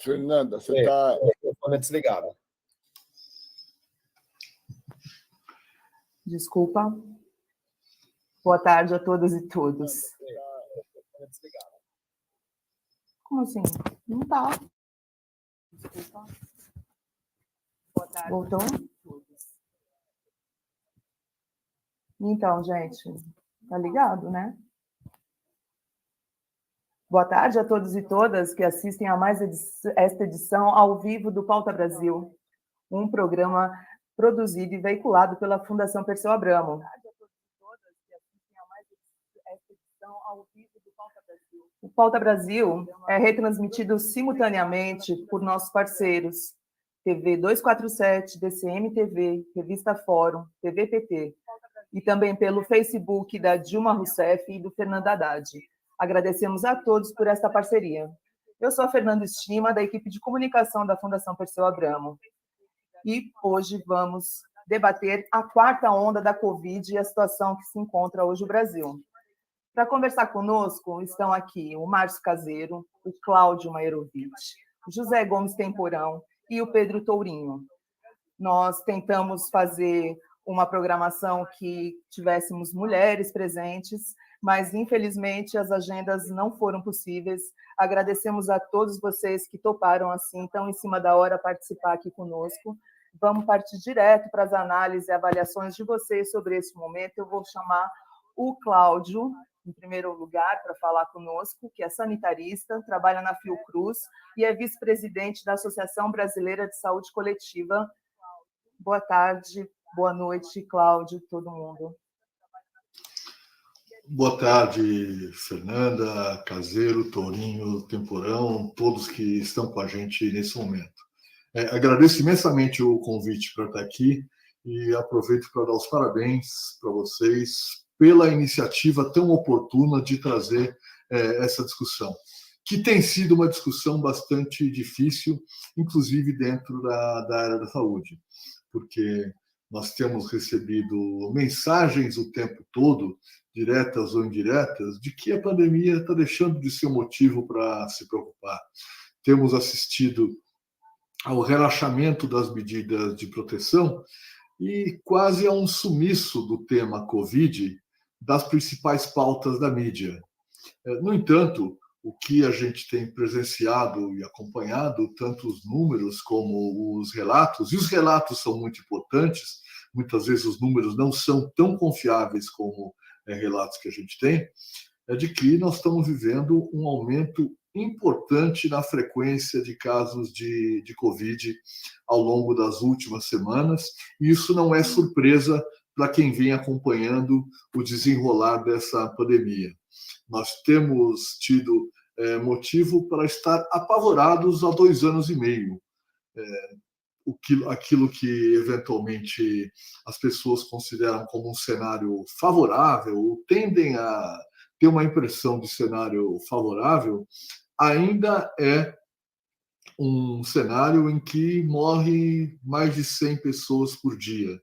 Fernanda, você está... desligado. Desculpa. Boa tarde a todas e todos. Como assim? Não tá. Desculpa. Boa tarde. Voltou? Então, gente, tá ligado, né? Boa tarde a todos e todas que assistem a mais esta edição ao vivo do Pauta Brasil, um programa produzido e veiculado pela Fundação Perseu Abramo. O Pauta Brasil é retransmitido simultaneamente por nossos parceiros, TV 247, DCM TV, Revista Fórum, TV PT, e também pelo Facebook da Dilma Rousseff e do Fernando Haddad. Agradecemos a todos por esta parceria. Eu sou a Fernanda Estima, da equipe de comunicação da Fundação Perseu Abramo. E hoje vamos debater a quarta onda da Covid e a situação que se encontra hoje o Brasil. Para conversar conosco estão aqui o Márcio Caseiro, o Cláudio Maerovitch, o José Gomes Temporão e o Pedro Tourinho. Nós tentamos fazer uma programação que tivéssemos mulheres presentes, mas, infelizmente, as agendas não foram possíveis. Agradecemos a todos vocês que toparam, assim, tão em cima da hora, participar aqui conosco. Vamos partir direto para as análises e avaliações de vocês sobre esse momento. Eu vou chamar o Cláudio, em primeiro lugar, para falar conosco, que é sanitarista, trabalha na Fiocruz e é vice-presidente da Associação Brasileira de Saúde Coletiva. Boa tarde, boa noite, Cláudio, todo mundo. Boa tarde, Fernanda, Caseiro, Tourinho, Temporão, todos que estão com a gente nesse momento. Agradeço imensamente o convite para estar aqui e aproveito para dar os parabéns para vocês pela iniciativa tão oportuna de trazer essa discussão, que tem sido uma discussão bastante difícil, inclusive dentro da área da saúde, porque nós temos recebido mensagens o tempo todo, diretas ou indiretas, de que a pandemia está deixando de ser um motivo para se preocupar. Temos assistido ao relaxamento das medidas de proteção e quase a um sumiço do tema Covid das principais pautas da mídia. No entanto, o que a gente tem presenciado e acompanhado, tanto os números como os relatos, e os relatos são muito importantes, muitas vezes os números não são tão confiáveis como relatos que a gente tem, é de que nós estamos vivendo um aumento importante na frequência de casos de Covid ao longo das últimas semanas, e isso não é surpresa para quem vem acompanhando o desenrolar dessa pandemia. Nós temos tido motivo para estar apavorados há 2 anos e meio. Aquilo que eventualmente as pessoas consideram como um cenário favorável, ou tendem a ter uma impressão de cenário favorável, ainda é um cenário em que morre mais de 100 pessoas por dia,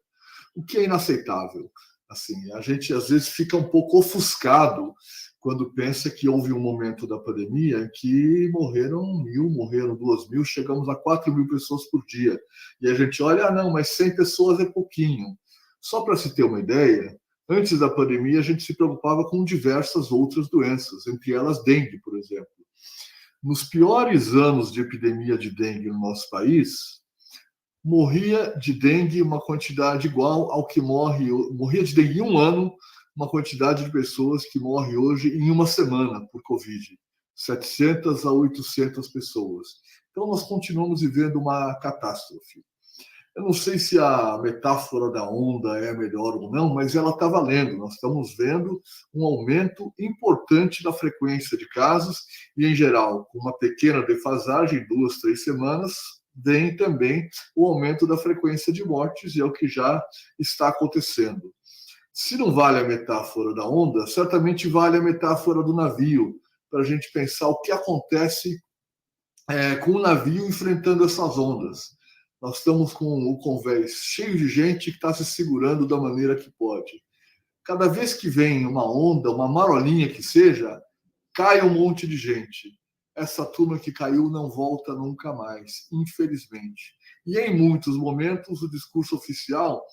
o que é inaceitável. Assim, a gente às vezes fica um pouco ofuscado quando pensa que houve um momento da pandemia em que morreram 1.000, morreram 2.000, chegamos a 4.000 pessoas por dia. E a gente olha, não, mas 100 pessoas é pouquinho. Só para se ter uma ideia, antes da pandemia a gente se preocupava com diversas outras doenças, entre elas dengue, por exemplo. Nos piores anos de epidemia de dengue no nosso país, morria de dengue uma quantidade igual ao que morria de dengue em um ano, uma quantidade de pessoas que morre hoje em uma semana por Covid, 700 a 800 pessoas. Então, nós continuamos vivendo uma catástrofe. Eu não sei se a metáfora da onda é melhor ou não, mas ela está valendo. Nós estamos vendo um aumento importante da frequência de casos e, em geral, com uma pequena defasagem, 2, 3 semanas, vem também o aumento da frequência de mortes, e é o que já está acontecendo. Se não vale a metáfora da onda, certamente vale a metáfora do navio, para a gente pensar o que acontece com o navio enfrentando essas ondas. Nós estamos com o convés cheio de gente que está se segurando da maneira que pode. Cada vez que vem uma onda, uma marolinha que seja, cai um monte de gente. essa turma que caiu não volta nunca mais, infelizmente. E em muitos momentos o discurso oficial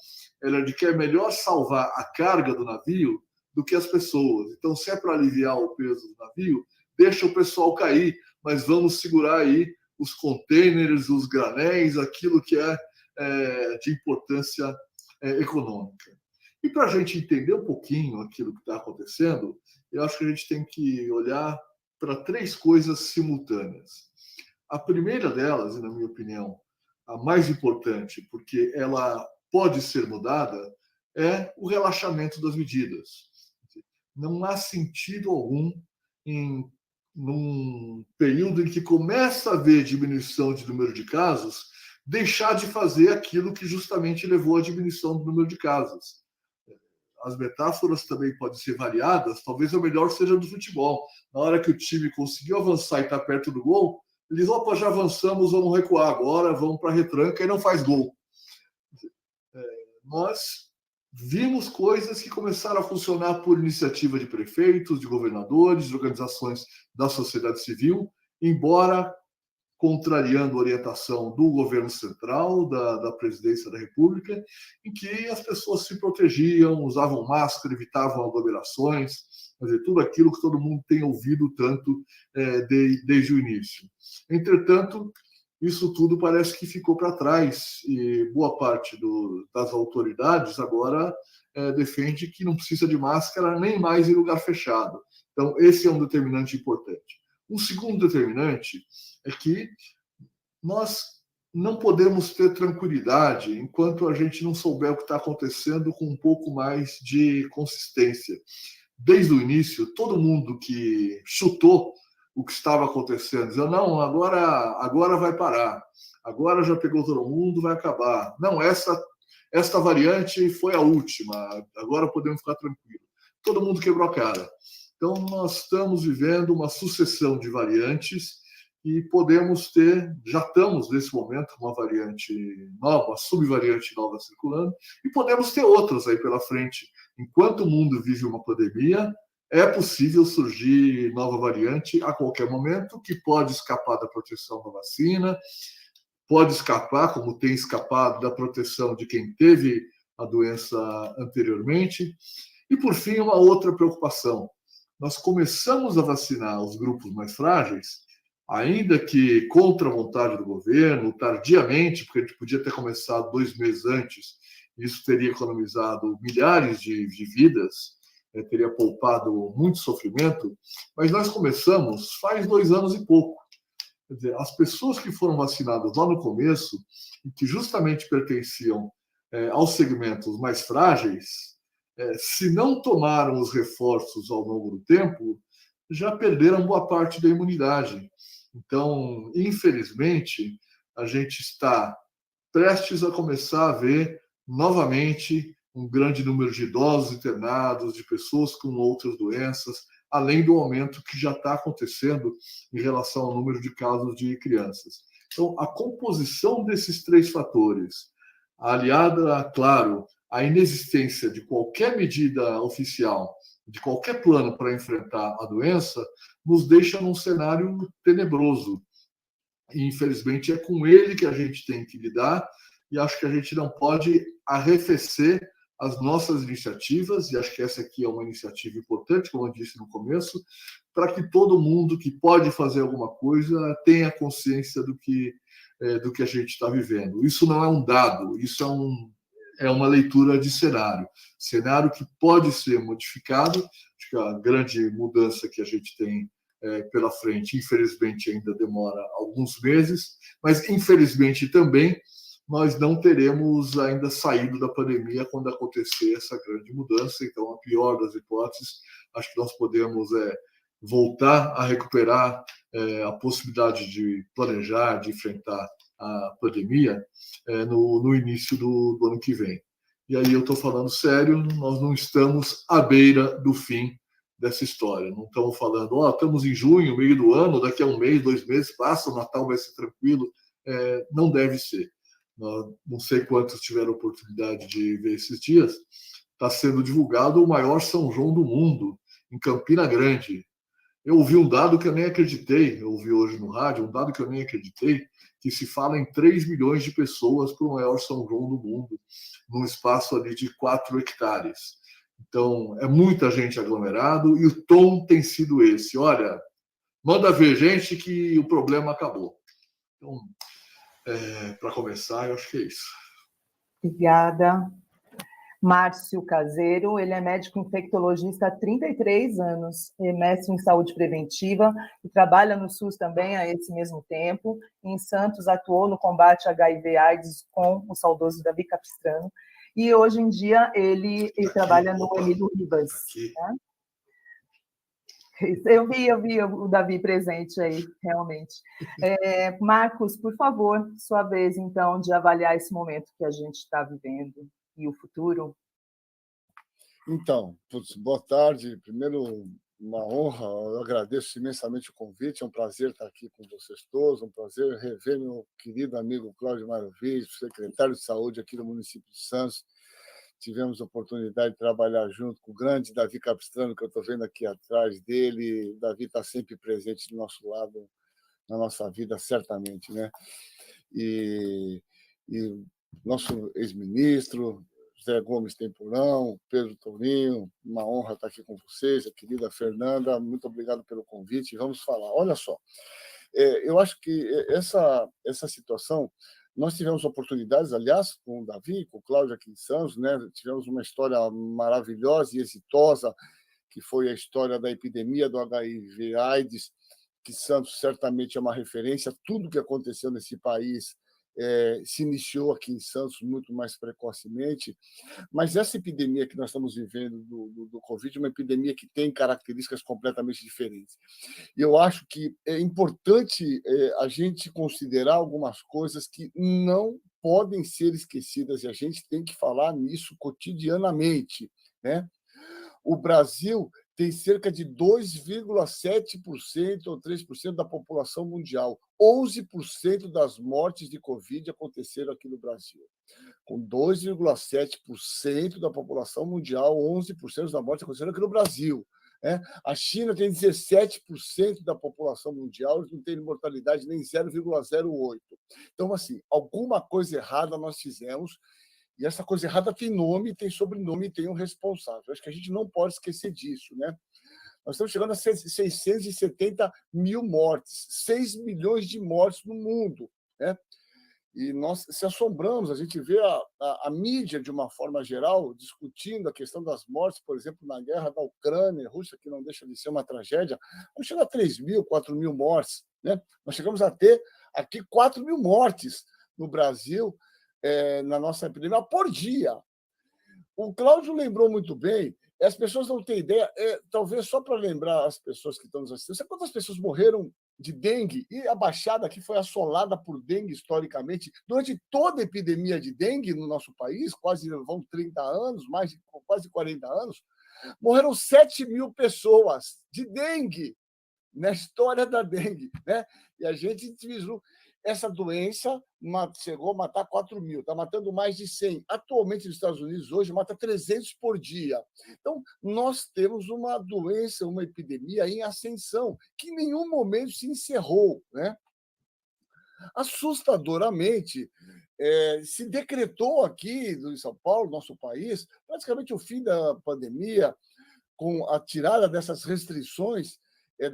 era de que é melhor salvar a carga do navio do que as pessoas. Então, se é para aliviar o peso do navio, deixa o pessoal cair, mas vamos segurar aí os contêineres, os granéis, aquilo que é de importância econômica. E para a gente entender um pouquinho aquilo que está acontecendo, eu acho que a gente tem que olhar para 3 coisas simultâneas. A primeira delas, e na minha opinião, a mais importante, porque ela pode ser mudada, é o relaxamento das medidas. Não há sentido algum num período em que começa a haver diminuição de número de casos, deixar de fazer aquilo que justamente levou à diminuição do número de casos. As metáforas também podem ser variadas, talvez a melhor seja do futebol. Na hora que o time conseguiu avançar e está perto do gol, eles, opa, já avançamos, vamos recuar agora, vamos para a retranca e não faz gol. Nós vimos coisas que começaram a funcionar por iniciativa de prefeitos, de governadores, de organizações da sociedade civil, embora contrariando a orientação do governo central, da presidência da República, em que as pessoas se protegiam, usavam máscara, evitavam aglomerações, quer dizer, tudo aquilo que todo mundo tem ouvido tanto desde o início. Entretanto, isso tudo parece que ficou para trás e boa parte das autoridades agora defende que não precisa de máscara nem mais em lugar fechado. Então, esse é um determinante importante. Um segundo determinante é que nós não podemos ter tranquilidade enquanto a gente não souber o que está acontecendo com um pouco mais de consistência. Desde o início, todo mundo que chutou o que estava acontecendo, dizia, não, agora vai parar, agora já pegou todo mundo, vai acabar. Não, esta variante foi a última, agora podemos ficar tranquilos. Todo mundo quebrou a cara. Então, nós estamos vivendo uma sucessão de variantes e podemos ter, já estamos nesse momento, uma variante nova, uma subvariante nova circulando, e podemos ter outras aí pela frente. Enquanto o mundo vive uma pandemia, é possível surgir nova variante a qualquer momento, que pode escapar da proteção da vacina, pode escapar, como tem escapado, da proteção de quem teve a doença anteriormente. E, por fim, uma outra preocupação. Nós começamos a vacinar os grupos mais frágeis, ainda que contra a vontade do governo, tardiamente, porque a gente podia ter começado 2 meses antes, isso teria economizado milhares de vidas, teria poupado muito sofrimento, mas nós começamos faz 2 anos e pouco. Quer dizer, as pessoas que foram vacinadas lá no começo, e que justamente pertenciam aos segmentos mais frágeis, se não tomaram os reforços ao longo do tempo, já perderam boa parte da imunidade. Então, infelizmente, a gente está prestes a começar a ver novamente um grande número de idosos internados, de pessoas com outras doenças, além do aumento que já está acontecendo em relação ao número de casos de crianças. Então, a composição desses 3 fatores, aliada, claro, à inexistência de qualquer medida oficial, de qualquer plano para enfrentar a doença, nos deixa num cenário tenebroso. E, infelizmente, é com ele que a gente tem que lidar, e acho que a gente não pode arrefecer as nossas iniciativas, e acho que essa aqui é uma iniciativa importante, como eu disse no começo, para que todo mundo que pode fazer alguma coisa tenha consciência do que a gente está vivendo. Isso não é um dado, isso é uma leitura de cenário que pode ser modificado. Acho que a grande mudança que a gente tem pela frente, infelizmente, ainda demora alguns meses, mas, infelizmente, também nós não teremos ainda saído da pandemia quando acontecer essa grande mudança. Então, a pior das hipóteses, acho que nós podemos voltar a recuperar a possibilidade de planejar, de enfrentar a pandemia no início do ano que vem. E aí eu estou falando sério, nós não estamos à beira do fim dessa história. Não estamos falando, estamos em junho, meio do ano, daqui a 1 mês, 2 meses, passa, o Natal vai ser tranquilo. Não deve ser. Não sei quantos tiveram oportunidade de ver esses dias. Está sendo divulgado o maior São João do mundo, em Campina Grande. Eu ouvi um dado que eu nem acreditei, eu ouvi hoje no rádio, um dado que eu nem acreditei, que se fala em 3 milhões de pessoas para o maior São João do mundo, num espaço ali de 4 hectares. Então, é muita gente aglomerado e o tom tem sido esse. Olha, manda ver, gente, que o problema acabou. Então, para começar, eu acho que é isso. Obrigada. Márcio Caseiro, ele é médico infectologista há 33 anos, é mestre em saúde preventiva e trabalha no SUS também há esse mesmo tempo. Em Santos, atuou no combate a HIV/AIDS com o saudoso Davi Capistrano. E hoje em dia ele trabalha no Emílio Ribas. Né? Eu vi o Davi presente aí, realmente. Marcos, por favor, sua vez, então, de avaliar esse momento que a gente está vivendo e o futuro. Então, boa tarde. Primeiro, uma honra, eu agradeço imensamente o convite, é um prazer estar aqui com vocês todos, um prazer rever meu querido amigo Cláudio Maravilha, secretário de Saúde aqui do município de Santos. Tivemos a oportunidade de trabalhar junto com o grande Davi Capistrano, que eu estou vendo aqui atrás dele. O Davi está sempre presente do nosso lado, na nossa vida, certamente, né? E nosso ex-ministro, José Gomes Temporão, Pedro Tourinho, uma honra estar aqui com vocês, a querida Fernanda, muito obrigado pelo convite. Vamos falar. Olha só, eu acho que essa situação, nós tivemos oportunidades, aliás, com o Davi, com o Cláudio aqui em Santos, né? Tivemos uma história maravilhosa e exitosa, que foi a história da epidemia do HIV/AIDS, que Santos certamente é uma referência. Tudo que aconteceu nesse país se iniciou aqui em Santos muito mais precocemente, mas essa epidemia que nós estamos vivendo do Covid é uma epidemia que tem características completamente diferentes. E eu acho que é importante a gente considerar algumas coisas que não podem ser esquecidas, e a gente tem que falar nisso cotidianamente, né? O Brasil tem cerca de 2,7% ou 3% da população mundial. 11% das mortes de Covid aconteceram aqui no Brasil. Com 2,7% da população mundial, 11% das mortes aconteceram aqui no Brasil. A China tem 17% da população mundial, não tem mortalidade nem 0,08%. Então, assim, alguma coisa errada nós fizemos. E essa coisa errada tem nome, tem sobrenome e tem um responsável. Acho que a gente não pode esquecer disso, né? Nós estamos chegando a 670 mil mortes, 6 milhões de mortes no mundo, né? E nós se assombramos, a gente vê a mídia, de uma forma geral, discutindo a questão das mortes, por exemplo, na guerra da Ucrânia e Rússia, que não deixa de ser uma tragédia. Nós chegamos a 3 mil, 4 mil mortes, né? Nós chegamos a ter aqui 4 mil mortes no Brasil, na nossa epidemia, por dia. O Cláudio lembrou muito bem, as pessoas não têm ideia, talvez só para lembrar as pessoas que estão nos assistindo, sabe quantas pessoas morreram de dengue? E a Baixada aqui foi assolada por dengue historicamente, durante toda a epidemia de dengue no nosso país, quase vão 30 anos, mais de quase 40 anos, morreram 7 mil pessoas de dengue, na história da dengue, né? E a gente vislumbra. Essa doença chegou a matar 4 mil, está matando mais de 100. Atualmente, nos Estados Unidos, hoje, mata 300 por dia. Então, nós temos uma doença, uma epidemia em ascensão, que em nenhum momento se encerrou, né? Assustadoramente, se decretou aqui em São Paulo, nosso país, praticamente o fim da pandemia, com a tirada dessas restrições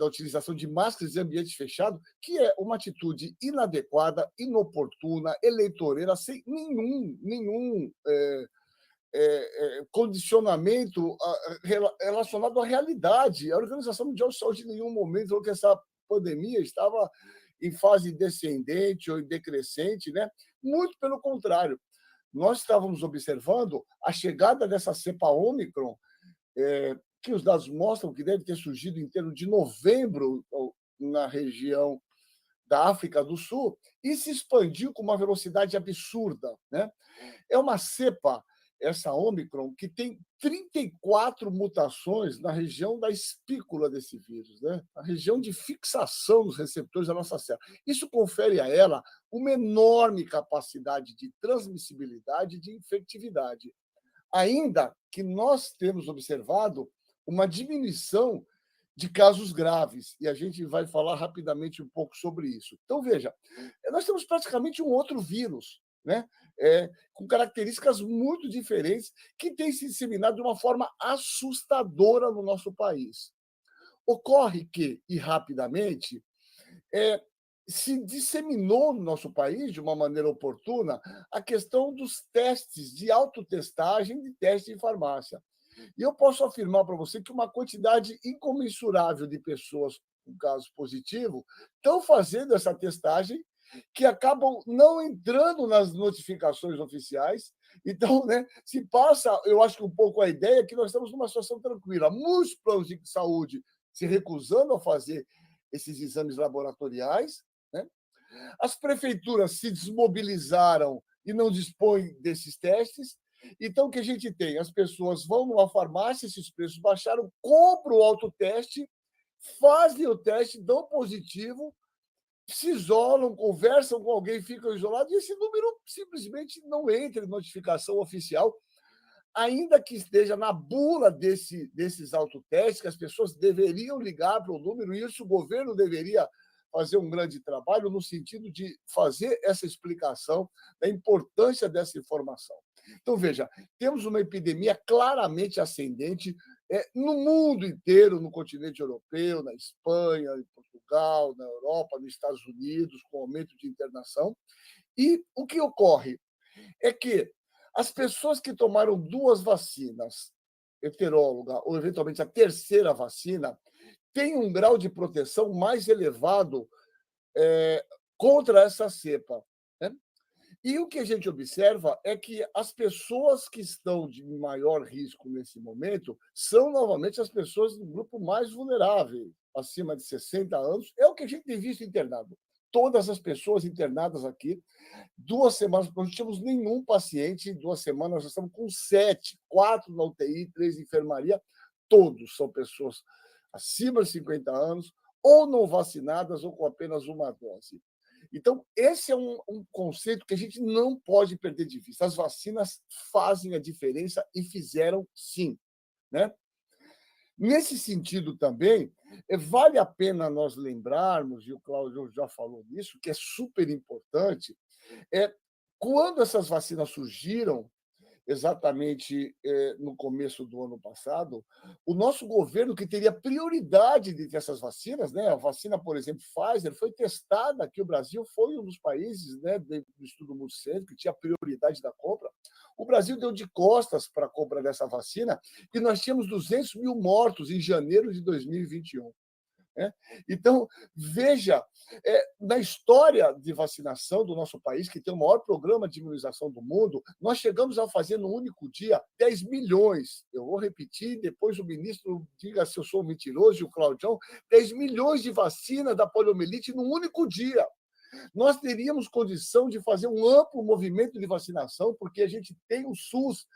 da utilização de máscaras em ambiente fechado, que é uma atitude inadequada, inoportuna, eleitoreira, sem nenhum condicionamento relacionado à realidade. A Organização Mundial de Saúde em nenhum momento falou que essa pandemia estava em fase descendente ou decrescente, né? Muito pelo contrário. Nós estávamos observando a chegada dessa cepa Ômicron, que os dados mostram que deve ter surgido em torno de novembro na região da África do Sul e se expandiu com uma velocidade absurda, né? É uma cepa, essa Ômicron, que tem 34 mutações na região da espícula desse vírus, né? A região de fixação dos receptores da nossa célula. Isso confere a ela uma enorme capacidade de transmissibilidade e de infectividade. Ainda que nós temos observado uma diminuição de casos graves, e a gente vai falar rapidamente um pouco sobre isso. Então, veja, nós temos praticamente um outro vírus, né? Com características muito diferentes, que tem se disseminado de uma forma assustadora no nosso país. Ocorre que, e rapidamente, é, se disseminou no nosso país, de uma maneira oportuna, a questão dos testes de autotestagem de teste em farmácia. E eu posso afirmar para você que uma quantidade incomensurável de pessoas com caso positivo estão fazendo essa testagem, que acabam não entrando nas notificações oficiais. Então, né, se passa, eu acho que um pouco a ideia é que nós estamos numa situação tranquila. Muitos planos de saúde se recusando a fazer esses exames laboratoriais, né? As prefeituras se desmobilizaram e não dispõem desses testes. Então, o que a gente tem? As pessoas vão numa farmácia, esses preços baixaram, compram o autoteste, fazem o teste, dão positivo, se isolam, conversam com alguém, ficam isolados, e esse número simplesmente não entra em notificação oficial, ainda que esteja na bula desses autotestes, que as pessoas deveriam ligar para o número, e isso o governo deveria fazer um grande trabalho no sentido de fazer essa explicação da importância dessa informação. Então, veja, temos uma epidemia claramente ascendente no mundo inteiro, no continente europeu, na Espanha, em Portugal, na Europa, nos Estados Unidos, com aumento de internação. E o que ocorre é que as pessoas que tomaram 2 vacinas, heteróloga ou, eventualmente, a terceira vacina, têm um grau de proteção mais elevado contra essa cepa, né? E o que a gente observa é que as pessoas que estão de maior risco nesse momento são, novamente, as pessoas do grupo mais vulnerável, acima de 60 anos. É o que a gente tem visto internado. Todas as pessoas internadas aqui, 2 semanas, nós não tínhamos nenhum paciente, em 2 semanas nós estamos com 7, 4 na UTI, 3 em enfermaria. Todos são pessoas acima de 50 anos, ou não vacinadas, ou com apenas uma dose. Então, esse é um conceito que a gente não pode perder de vista. As vacinas fazem a diferença e fizeram sim, né? Nesse sentido também, vale a pena nós lembrarmos, e o Cláudio já falou nisso, que é super importante, quando essas vacinas surgiram, exatamente no começo do ano passado, o nosso governo, que teria prioridade de ter essas vacinas, né? A vacina, por exemplo, Pfizer, foi testada aqui. O Brasil foi um dos países, né, do estudo Multicentro, que tinha prioridade da compra. O Brasil deu de costas para a compra dessa vacina e nós tínhamos 200 mil mortos em janeiro de 2021. Né? Então, veja, na história de vacinação do nosso país, que tem o maior programa de imunização do mundo, nós chegamos a fazer no único dia 10 milhões. Eu vou repetir, depois o ministro diga se eu sou mentiroso, e o Claudião, 10 milhões de vacina da poliomielite no único dia. Nós teríamos condição de fazer um amplo movimento de vacinação, porque a gente tem o SUS,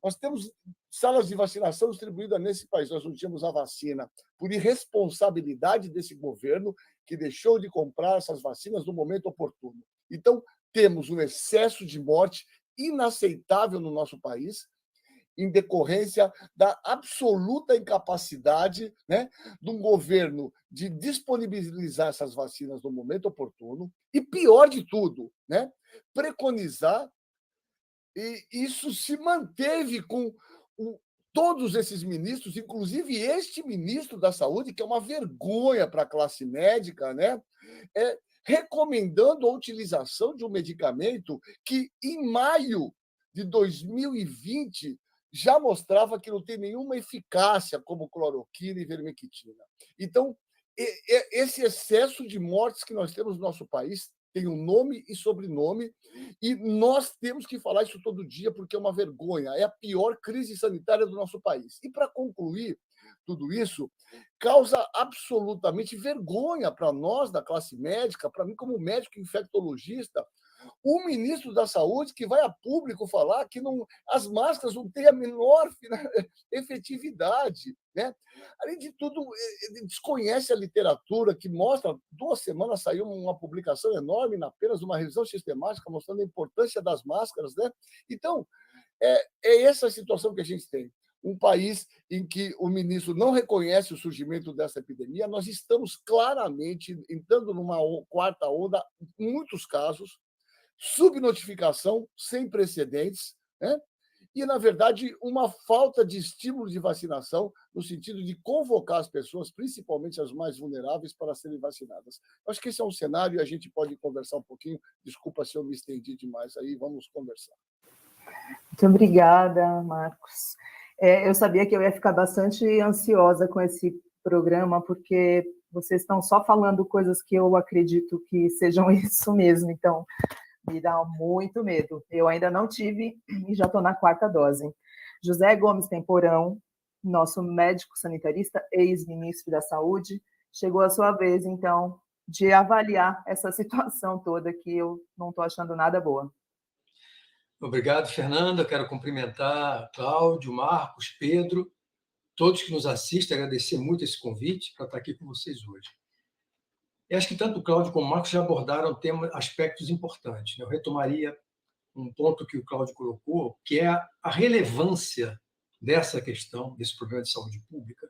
nós temos salas de vacinação distribuídas nesse país. Nós não tínhamos a vacina por irresponsabilidade desse governo, que deixou de comprar essas vacinas no momento oportuno. Então, temos um excesso de morte inaceitável no nosso país, em decorrência da absoluta incapacidade, né, de um governo de disponibilizar essas vacinas no momento oportuno e, pior de tudo, né, preconizar, e isso se manteve com todos esses ministros, inclusive este ministro da Saúde, que é uma vergonha para a classe médica, né, recomendando a utilização de um medicamento que, em maio de 2020, já mostrava que não tem nenhuma eficácia, como cloroquina e vermectina. Então, esse excesso de mortes que nós temos no nosso país tem um nome e sobrenome, e nós temos que falar isso todo dia, porque é uma vergonha, é a pior crise sanitária do nosso país. E, para concluir tudo isso, causa absolutamente vergonha para nós da classe médica, para mim como médico infectologista, o ministro da Saúde que vai a público falar que não, as máscaras não têm a menor efetividade, né? Além de tudo, ele desconhece a literatura que mostra. 2 semanas saiu uma publicação enorme, apenas uma revisão sistemática, mostrando a importância das máscaras, né? Então, é essa a situação que a gente tem. um país em que o ministro não reconhece o surgimento dessa epidemia. Nós estamos claramente entrando numa quarta onda, em muitos casos, subnotificação sem precedentes, né? E, na verdade, uma falta de estímulo de vacinação, no sentido de convocar as pessoas, principalmente as mais vulneráveis, para serem vacinadas. Acho que esse é um cenário e a gente pode conversar um pouquinho. Desculpa se eu me estendi demais aí, vamos conversar. Muito obrigada, Marcos. Eu sabia que eu ia ficar bastante ansiosa com esse programa, porque vocês estão só falando coisas que eu acredito que sejam isso mesmo, então me dá muito medo. Eu ainda não tive e já estou na 4ª dose. José Gomes Temporão, nosso médico sanitarista, ex-ministro da Saúde, chegou a sua vez, então, de avaliar essa situação toda que eu não estou achando nada boa. Obrigado, Fernanda. Quero cumprimentar Cláudio, Marcos, Pedro, todos que nos assistem, agradecer muito esse convite para estar aqui com vocês hoje. Eu acho que tanto o Cláudio como o Marcos já abordaram aspectos importantes. Eu retomaria um ponto que o Cláudio colocou, que é a relevância dessa questão, desse problema de saúde pública,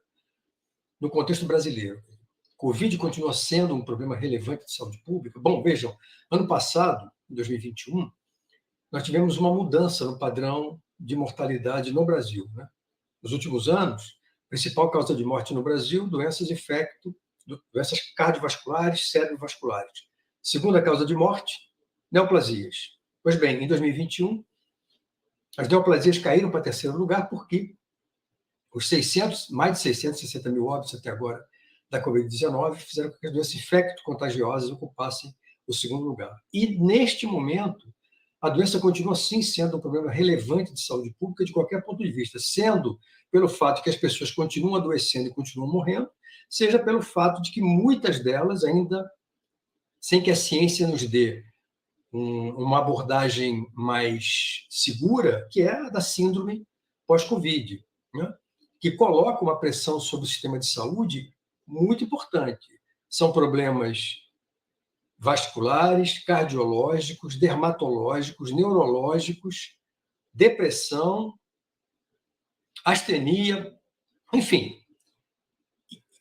no contexto brasileiro. Covid continua sendo um problema relevante de saúde pública. Bom, vejam, ano passado, em 2021, nós tivemos uma mudança no padrão de mortalidade no Brasil, né? Nos últimos anos, a principal causa de morte no Brasil, doenças cardiovasculares, cerebrovasculares. Segunda causa de morte, neoplasias. Pois bem, em 2021, as neoplasias caíram para 3º lugar porque mais de 660 mil óbitos até agora da Covid-19 fizeram com que as doenças infecto-contagiosas ocupassem o 2º lugar. E, neste momento, a doença continua, sim, sendo um problema relevante de saúde pública de qualquer ponto de vista, sendo pelo fato que as pessoas continuam adoecendo e continuam morrendo, seja pelo fato de que muitas delas ainda, sem que a ciência nos dê uma abordagem mais segura, que é a da síndrome pós-Covid, né? Que coloca uma pressão sobre o sistema de saúde muito importante. São problemas vasculares, cardiológicos, dermatológicos, neurológicos, depressão, astenia, enfim,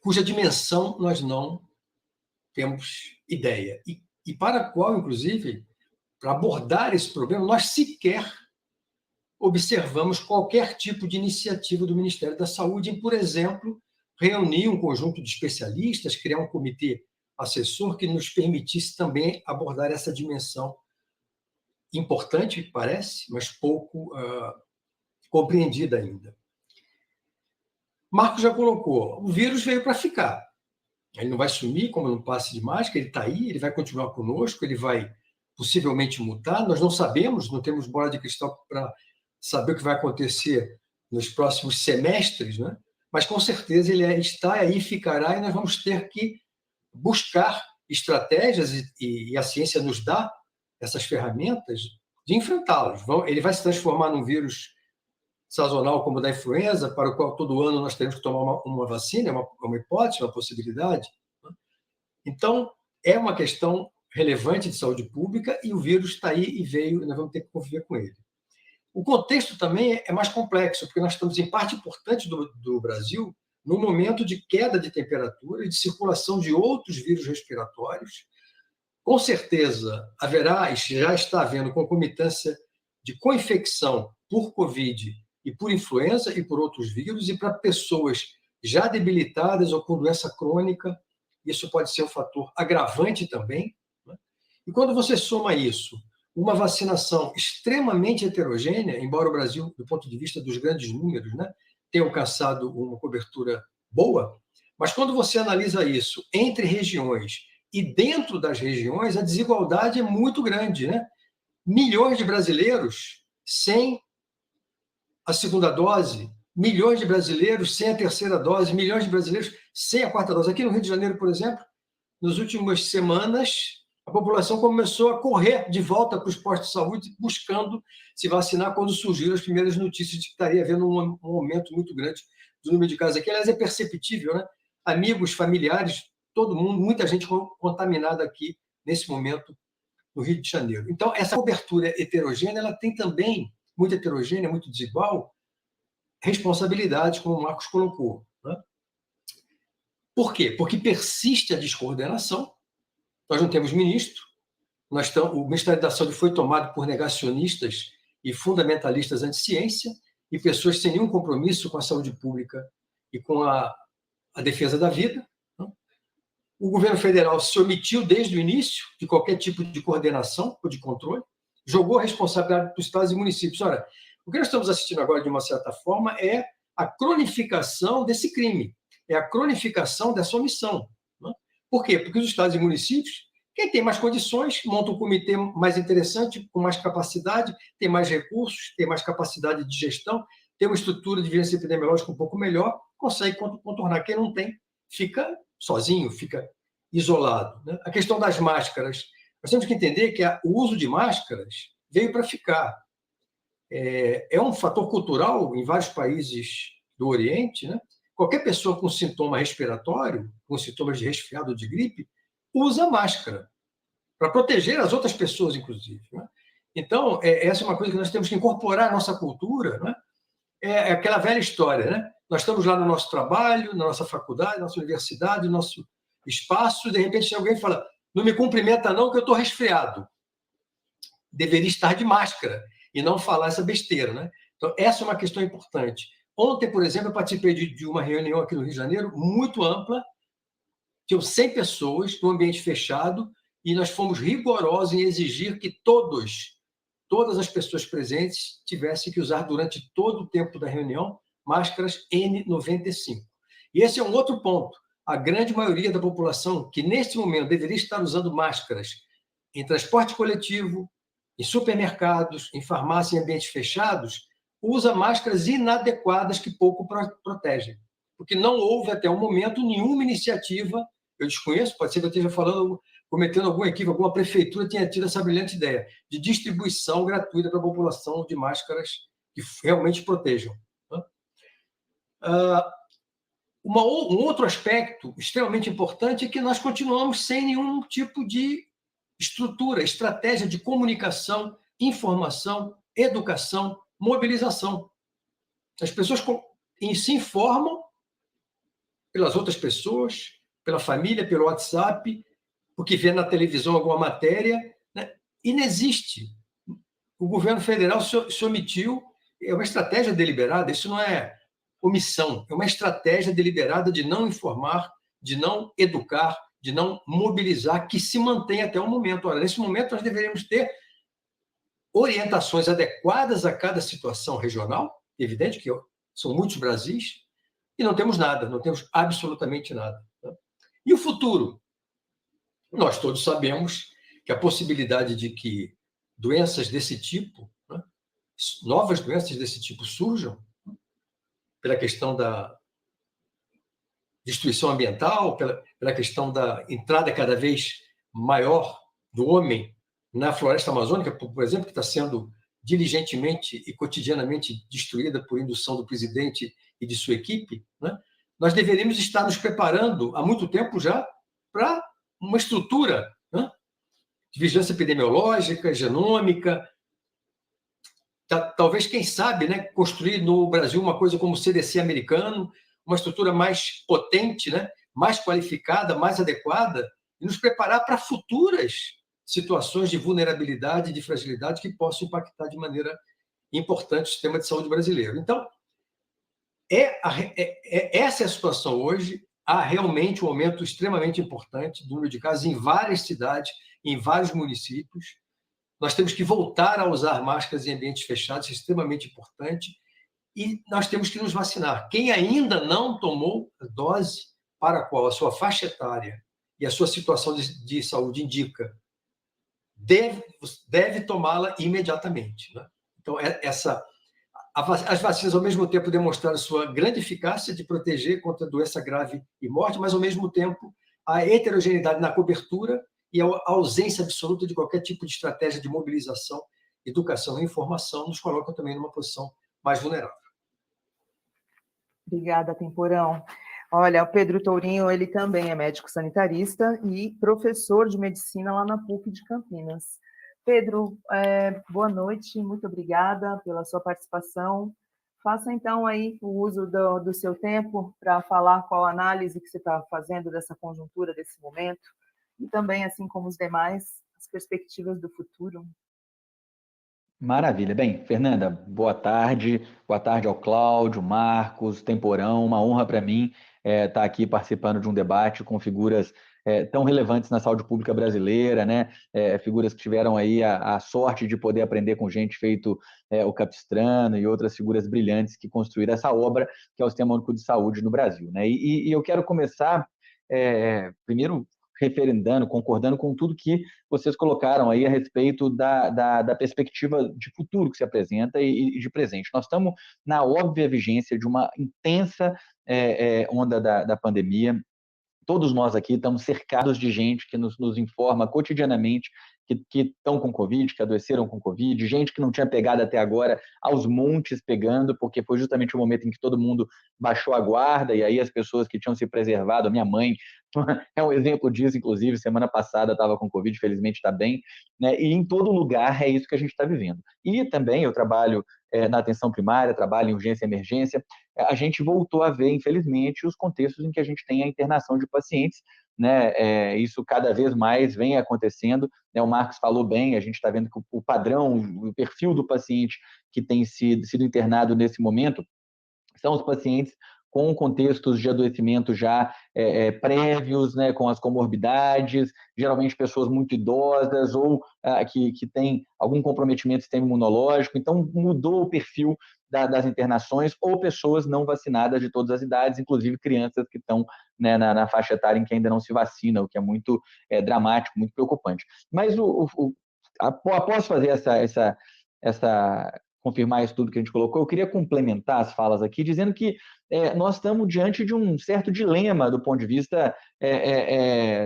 cuja dimensão nós não temos ideia. E para a qual, inclusive, para abordar esse problema, nós sequer observamos qualquer tipo de iniciativa do Ministério da Saúde em, por exemplo, reunir um conjunto de especialistas, criar um comitê assessor que nos permitisse também abordar essa dimensão importante, parece, mas pouco compreendida ainda. Marcos já colocou, o vírus veio para ficar. Ele não vai sumir como no passe de mágica, ele está aí, ele vai continuar conosco, ele vai possivelmente mutar, nós não sabemos, não temos bola de cristal para saber o que vai acontecer nos próximos semestres, né? Mas com certeza ele está aí, ficará, e nós vamos ter que buscar estratégias, e a ciência nos dá essas ferramentas de enfrentá-los. Ele vai se transformar num vírus sazonal como o da influenza, para o qual todo ano nós teremos que tomar uma vacina, uma hipótese, uma possibilidade. Então, é uma questão relevante de saúde pública e o vírus está aí e veio, e nós vamos ter que conviver com ele. O contexto também é mais complexo, porque nós estamos, em parte importante do Brasil, num momento de queda de temperatura e de circulação de outros vírus respiratórios. Com certeza haverá, e já está havendo, concomitância de co-infecção por Covid e por influenza e por outros vírus, e para pessoas já debilitadas ou com doença crônica, isso pode ser um fator agravante também, né? E quando você soma isso, uma vacinação extremamente heterogênea, embora o Brasil, do ponto de vista dos grandes números, né, tenha alcançado uma cobertura boa, mas quando você analisa isso entre regiões e dentro das regiões, a desigualdade é muito grande, né? Milhões de brasileiros sem a 2ª dose, milhões de brasileiros sem a 3ª dose, milhões de brasileiros sem a 4ª dose. Aqui no Rio de Janeiro, por exemplo, nas últimas semanas, a população começou a correr de volta para os postos de saúde buscando se vacinar quando surgiram as primeiras notícias de que estaria havendo um aumento muito grande do número de casos aqui. Aliás, é perceptível, né? Amigos, familiares, todo mundo, muita gente contaminada aqui nesse momento no Rio de Janeiro. Então, essa cobertura heterogênea, ela tem também, muito heterogênea, muito desigual, responsabilidades, como o Marcos colocou, né? Por quê? Porque persiste a descoordenação, nós não temos ministro, o Ministério da Saúde foi tomado por negacionistas e fundamentalistas anti-ciência e pessoas sem nenhum compromisso com a saúde pública e com a defesa da vida. O governo federal se omitiu desde o início de qualquer tipo de coordenação ou de controle, jogou a responsabilidade para os estados e municípios. Ora, o que nós estamos assistindo agora, de uma certa forma, é a cronificação desse crime, é a cronificação dessa omissão. Né? Por quê? Porque os estados e municípios, quem tem mais condições, monta um comitê mais interessante, com mais capacidade, tem mais recursos, tem mais capacidade de gestão, tem uma estrutura de vigilância epidemiológica um pouco melhor, consegue contornar. Quem não tem, fica sozinho, fica isolado. Né? A questão das máscaras. Nós temos que entender que o uso de máscaras veio para ficar. É um fator cultural em vários países do Oriente. Né? Qualquer pessoa com sintoma respiratório, com sintomas de resfriado ou de gripe, usa máscara para proteger as outras pessoas, inclusive. Né? Então, essa é uma coisa que nós temos que incorporar à nossa cultura. Né? É aquela velha história. Né? Nós estamos lá no nosso trabalho, na nossa faculdade, na nossa universidade, no nosso espaço, e de repente alguém fala: não me cumprimenta não, que eu estou resfriado. Deveria estar de máscara e não falar essa besteira. Né? Então, essa é uma questão importante. Ontem, por exemplo, eu participei de uma reunião aqui no Rio de Janeiro, muito ampla, tinham 100 pessoas num ambiente fechado, e nós fomos rigorosos em exigir que todas as pessoas presentes tivessem que usar durante todo o tempo da reunião máscaras N95. E esse é um outro ponto. A grande maioria da população que, neste momento, deveria estar usando máscaras em transporte coletivo, em supermercados, em farmácia, em ambientes fechados, usa máscaras inadequadas que pouco protegem. Porque não houve, até o momento, nenhuma iniciativa, eu desconheço, pode ser que eu esteja cometendo algum equívoco, alguma prefeitura tenha tido essa brilhante ideia de distribuição gratuita para a população de máscaras que realmente protejam. Um outro aspecto extremamente importante é que nós continuamos sem nenhum tipo de estrutura, estratégia de comunicação, informação, educação, mobilização. As pessoas se informam pelas outras pessoas, pela família, pelo WhatsApp, porque vê na televisão alguma matéria, né? E não existe. O governo federal se omitiu, é uma estratégia deliberada, isso não é omissão, é uma estratégia deliberada de não informar, de não educar, de não mobilizar, que se mantém até o momento. Ora, nesse momento, nós deveríamos ter orientações adequadas a cada situação regional, evidente que são muitos Brasis, e não temos nada, não temos absolutamente nada. Né? E o futuro? Nós todos sabemos que a possibilidade de que doenças desse tipo, né, novas doenças desse tipo surjam, pela questão da destruição ambiental, pela questão da entrada cada vez maior do homem na floresta amazônica, por exemplo, que está sendo diligentemente e cotidianamente destruída por indução do presidente e de sua equipe, né? Nós deveríamos estar nos preparando há muito tempo já para uma estrutura, né, de vigilância epidemiológica, genômica, talvez, quem sabe, né, construir no Brasil uma coisa como o CDC americano, uma estrutura mais potente, né, mais qualificada, mais adequada, e nos preparar para futuras situações de vulnerabilidade e de fragilidade que possam impactar de maneira importante o sistema de saúde brasileiro. Então, essa é a situação hoje. Há realmente um aumento extremamente importante do número de casos em várias cidades, em vários municípios. Nós temos que voltar a usar máscaras em ambientes fechados, isso é extremamente importante, e nós temos que nos vacinar. Quem ainda não tomou a dose para a qual a sua faixa etária e a sua situação de saúde indica, deve tomá-la imediatamente. Né? Então, as vacinas, ao mesmo tempo, demonstraram sua grande eficácia de proteger contra doença grave e morte, mas, ao mesmo tempo, a heterogeneidade na cobertura e a ausência absoluta de qualquer tipo de estratégia de mobilização, educação e informação nos colocam também numa posição mais vulnerável. Obrigada, Temporão. Olha, o Pedro Tourinho, ele também é médico sanitarista e professor de medicina lá na PUC de Campinas. Pedro, boa noite, muito obrigada pela sua participação. Faça, então, aí o uso do seu tempo para falar qual a análise que você está fazendo dessa conjuntura, desse momento, e também, assim como os demais, as perspectivas do futuro. Maravilha. Bem, Fernanda, boa tarde. Boa tarde ao Cláudio, Marcos, Temporão. Uma honra para mim estar aqui participando de um debate com figuras tão relevantes na saúde pública brasileira, né? Figuras que tiveram aí a sorte de poder aprender com gente feito o Capistrano e outras figuras brilhantes que construíram essa obra, que é o Sistema Único de Saúde no Brasil, né? E eu quero começar, primeiro, referendando, concordando com tudo que vocês colocaram aí a respeito da perspectiva de futuro que se apresenta e de presente. Nós estamos na óbvia vigência de uma intensa onda da pandemia. Todos nós aqui estamos cercados de gente que nos informa cotidianamente que estão com Covid, que adoeceram com Covid, gente que não tinha pegado até agora, aos montes pegando, porque foi justamente o momento em que todo mundo baixou a guarda, e aí as pessoas que tinham se preservado, a minha mãe é um exemplo disso, inclusive, semana passada estava com Covid, felizmente está bem, né? E em todo lugar é isso que a gente está vivendo. E também eu trabalho na atenção primária, trabalho em urgência e emergência, a gente voltou a ver, infelizmente, os contextos em que a gente tem a internação de pacientes, né? Isso cada vez mais vem acontecendo, né? O Marcos falou bem, a gente está vendo que o padrão, o perfil do paciente que tem sido internado nesse momento são os pacientes com contextos de adoecimento já prévios, né, com as comorbidades, geralmente pessoas muito idosas ou que têm algum comprometimento do sistema imunológico. Então, mudou o perfil das internações, ou pessoas não vacinadas de todas as idades, inclusive crianças que estão, né, na faixa etária em que ainda não se vacina, o que é muito dramático, muito preocupante. Mas após fazer essa confirmar isso tudo que a gente colocou, eu queria complementar as falas aqui, dizendo que nós estamos diante de um certo dilema do ponto de vista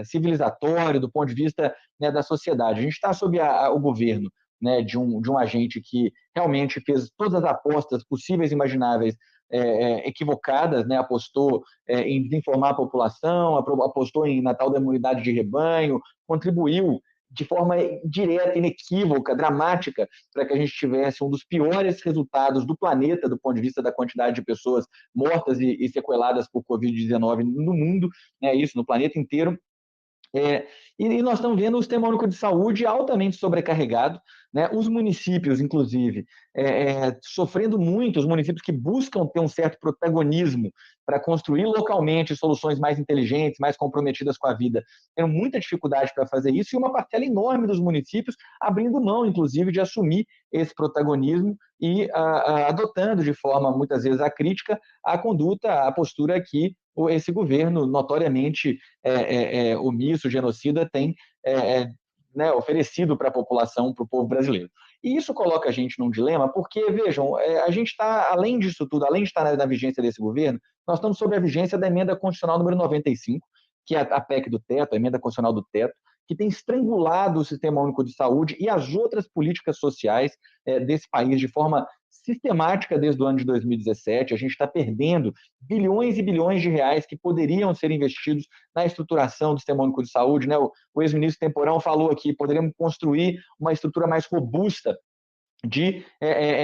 civilizatório, do ponto de vista, né, da sociedade. A gente está sob o governo, né, de um agente que realmente fez todas as apostas possíveis e imagináveis equivocadas, né, apostou em desinformar a população, apostou na tal da imunidade de rebanho, contribuiu de forma direta, inequívoca, dramática, para que a gente tivesse um dos piores resultados do planeta, do ponto de vista da quantidade de pessoas mortas e sequeladas por Covid-19 no mundo, né, isso no planeta inteiro. E nós estamos vendo o Sistema Único de Saúde altamente sobrecarregado, né? Os municípios, inclusive, sofrendo muito, os municípios que buscam ter um certo protagonismo para construir localmente soluções mais inteligentes, mais comprometidas com a vida, tendo muita dificuldade para fazer isso, e uma parcela enorme dos municípios abrindo mão, inclusive, de assumir esse protagonismo e adotando de forma, muitas vezes, acrítica, a conduta, a postura que esse governo notoriamente omisso, genocida, tem né, oferecido para a população, para o povo brasileiro. E isso coloca a gente num dilema, porque, vejam, a gente está, além disso tudo, além de estar na vigência desse governo, nós estamos sob a vigência da emenda constitucional número 95, que é a PEC do teto, a emenda constitucional do teto, que tem estrangulado o Sistema Único de Saúde e as outras políticas sociais desse país de forma sistemática desde o ano de 2017. A gente está perdendo bilhões e bilhões de reais que poderiam ser investidos na estruturação do Sistema Único de Saúde, né? O ex-ministro Temporão falou aqui, poderíamos construir uma estrutura mais robusta de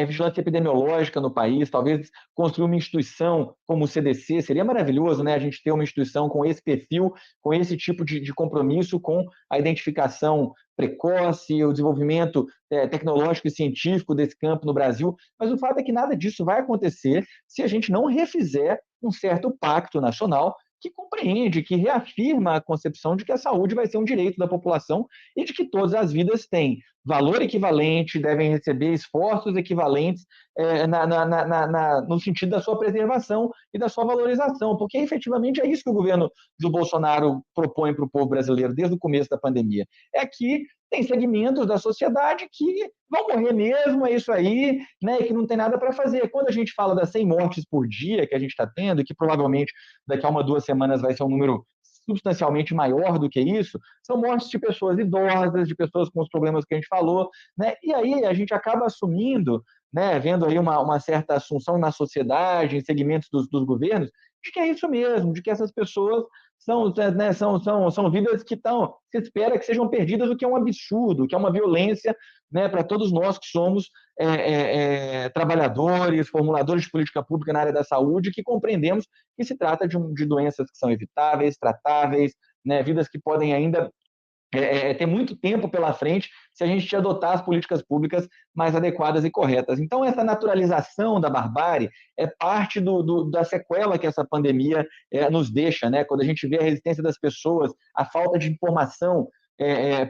vigilância epidemiológica no país, talvez construir uma instituição como o CDC, seria maravilhoso, né? A gente ter uma instituição com esse perfil, com esse tipo de compromisso com a identificação precoce, o desenvolvimento tecnológico e científico desse campo no Brasil, mas o fato é que nada disso vai acontecer se a gente não refizer um certo pacto nacional que compreende, que reafirma a concepção de que a saúde vai ser um direito da população e de que todas as vidas têm valor equivalente, devem receber esforços equivalentes no sentido da sua preservação e da sua valorização, porque efetivamente é isso que o governo do Bolsonaro propõe para o povo brasileiro desde o começo da pandemia. É que tem segmentos da sociedade que vão morrer mesmo, é isso aí, né, que não tem nada para fazer. Quando a gente fala das 100 mortes por dia que a gente está tendo, e que provavelmente daqui a 2 semanas vai ser um número substancialmente maior do que isso, são mortes de pessoas idosas, de pessoas com os problemas que a gente falou, né? E aí a gente acaba assumindo, né, vendo aí uma certa assunção na sociedade, em segmentos dos governos, de que é isso mesmo, de que essas pessoas são vidas que se espera que sejam perdidas, o que é um absurdo, o que é uma violência, né, para todos nós que somos trabalhadores, formuladores de política pública na área da saúde, que compreendemos que se trata de doenças que são evitáveis, tratáveis, né, vidas que podem ainda ter muito tempo pela frente se a gente adotar as políticas públicas mais adequadas e corretas. Então, essa naturalização da barbárie é parte da sequela que essa pandemia nos deixa, né? Quando a gente vê a resistência das pessoas, a falta de informação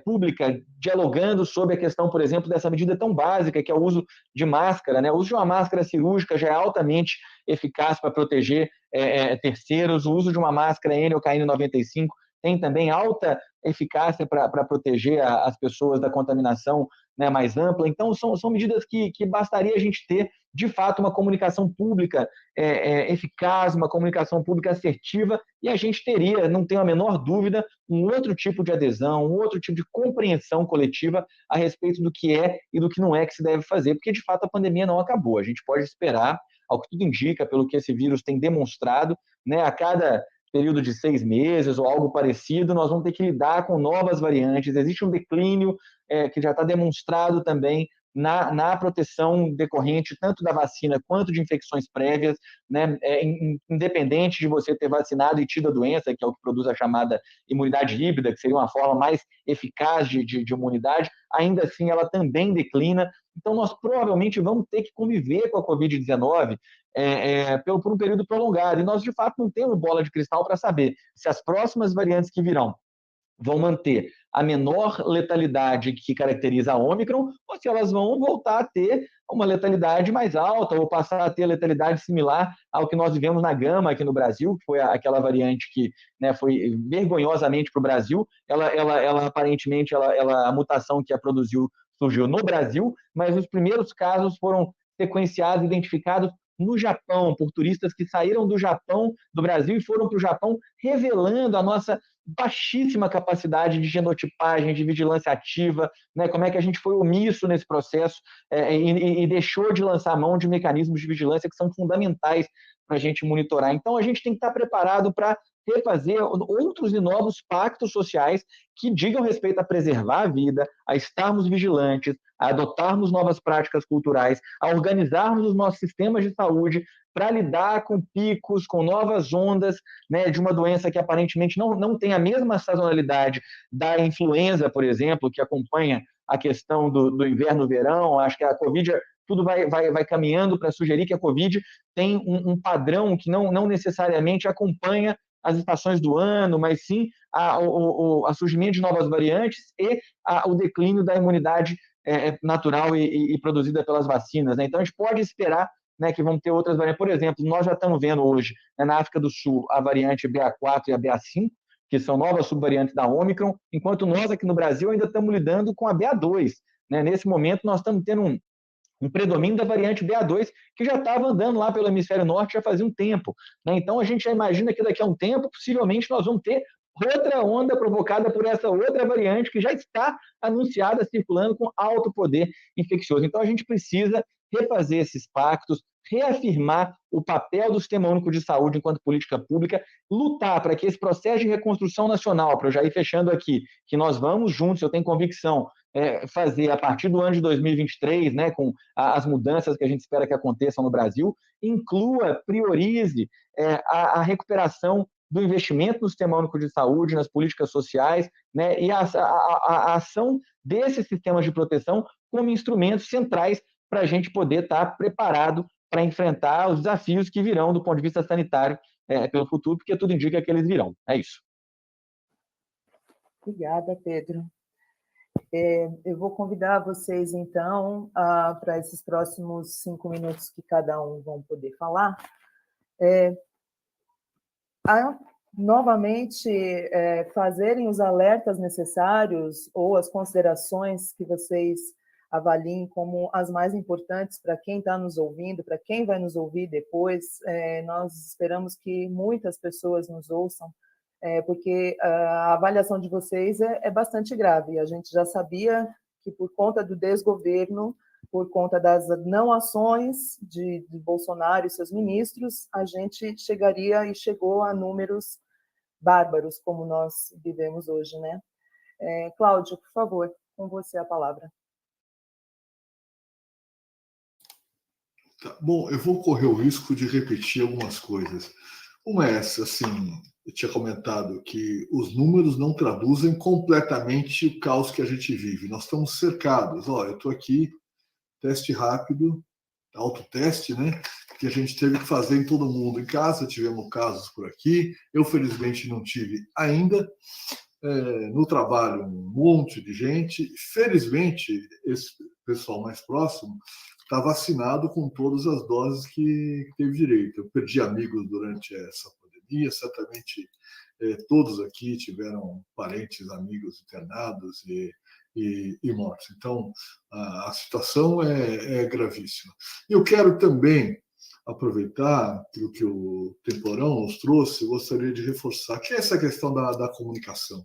pública dialogando sobre a questão, por exemplo, dessa medida tão básica que é o uso de máscara, né? O uso de uma máscara cirúrgica já é altamente eficaz para proteger terceiros, o uso de uma máscara NK95 tem também alta eficácia para proteger as pessoas da contaminação, né, mais ampla. Então, são medidas que bastaria a gente ter, de fato, uma comunicação pública eficaz, uma comunicação pública assertiva, e a gente teria, não tenho a menor dúvida, um outro tipo de adesão, um outro tipo de compreensão coletiva a respeito do que é e do que não é que se deve fazer, porque, de fato, a pandemia não acabou. A gente pode esperar, ao que tudo indica, pelo que esse vírus tem demonstrado, né, a cada período de 6 meses ou algo parecido, nós vamos ter que lidar com novas variantes. Existe um declínio que já está demonstrado também na proteção decorrente tanto da vacina quanto de infecções prévias, né? Independente de você ter vacinado e tido a doença, que é o que produz a chamada imunidade híbrida, que seria uma forma mais eficaz de imunidade, ainda assim ela também declina. Então, nós provavelmente vamos ter que conviver com a Covid-19 por um período prolongado. E nós, de fato, não temos bola de cristal para saber se as próximas variantes que virão vão manter a menor letalidade que caracteriza a Ômicron, ou se elas vão voltar a ter uma letalidade mais alta, ou passar a ter letalidade similar ao que nós vivemos na Gama aqui no Brasil, que foi aquela variante que, né, foi vergonhosamente para o Brasil. Ela aparentemente, a mutação que a produziu surgiu no Brasil, mas os primeiros casos foram sequenciados, identificados no Japão, por turistas que saíram do Brasil e foram para o Japão, revelando a nossa baixíssima capacidade de genotipagem, de vigilância ativa, né? Como é que a gente foi omisso nesse processo e deixou de lançar mão de mecanismos de vigilância que são fundamentais para a gente monitorar. Então, a gente tem que estar preparado para refazer outros e novos pactos sociais que digam respeito a preservar a vida, a estarmos vigilantes, a adotarmos novas práticas culturais, a organizarmos os nossos sistemas de saúde para lidar com picos, com novas ondas, né, de uma doença que aparentemente não tem a mesma sazonalidade da influenza, por exemplo, que acompanha a questão do inverno-verão. Acho que a Covid, tudo vai caminhando para sugerir que a Covid tem um padrão que não necessariamente acompanha as estações do ano, mas sim a surgimento de novas variantes e o declínio da imunidade natural e produzida pelas vacinas, né? Então, a gente pode esperar, né, que vão ter outras variantes. Por exemplo, nós já estamos vendo hoje, né, na África do Sul, a variante BA4 e a BA5, que são novas subvariantes da Ômicron, enquanto nós aqui no Brasil ainda estamos lidando com a BA2. Né? Nesse momento, nós estamos tendo um predomínio da variante BA2, que já estava andando lá pelo hemisfério norte já fazia um tempo. Né? Então, a gente já imagina que daqui a um tempo, possivelmente, nós vamos ter outra onda provocada por essa outra variante que já está anunciada, circulando com alto poder infeccioso. Então, a gente precisa refazer esses pactos, reafirmar o papel do Sistema Único de Saúde enquanto política pública, lutar para que esse processo de reconstrução nacional, para eu já ir fechando aqui, que nós vamos juntos, eu tenho convicção, fazer a partir do ano de 2023, né, com as mudanças que a gente espera que aconteçam no Brasil, inclua, priorize a recuperação do investimento no Sistema Único de Saúde, nas políticas sociais, né, e a ação desses sistemas de proteção como instrumentos centrais para a gente poder estar preparado para enfrentar os desafios que virão do ponto de vista sanitário pelo futuro, porque tudo indica que eles virão. É isso. Obrigada, Pedro. Eu vou convidar vocês, então, para esses próximos 5 minutos que cada um vão poder falar, novamente fazerem os alertas necessários ou as considerações que vocês avaliem como as mais importantes para quem está nos ouvindo, para quem vai nos ouvir depois. Nós esperamos que muitas pessoas nos ouçam, porque a avaliação de vocês é bastante grave. A gente já sabia que, por conta do desgoverno, por conta das não ações de Bolsonaro e seus ministros, a gente chegaria e chegou a números bárbaros como nós vivemos hoje, né? Cláudio, por favor, com você a palavra. Tá, bom, eu vou correr o risco de repetir algumas coisas. Uma é essa, assim, eu tinha comentado que os números não traduzem completamente o caos que a gente vive. Nós estamos cercados. Eu estou aqui, teste rápido, autoteste, né? Que a gente teve que fazer em todo mundo em casa. Tivemos casos por aqui. Eu, felizmente, não tive ainda. No trabalho, um monte de gente. Felizmente, esse pessoal mais próximo está vacinado com todas as doses que teve direito. Eu perdi amigos durante essa pandemia, certamente todos aqui tiveram parentes, amigos internados e mortos. Então, a situação é gravíssima. Eu quero também aproveitar aquilo que o Temporão nos trouxe, eu gostaria de reforçar, que é essa questão da comunicação.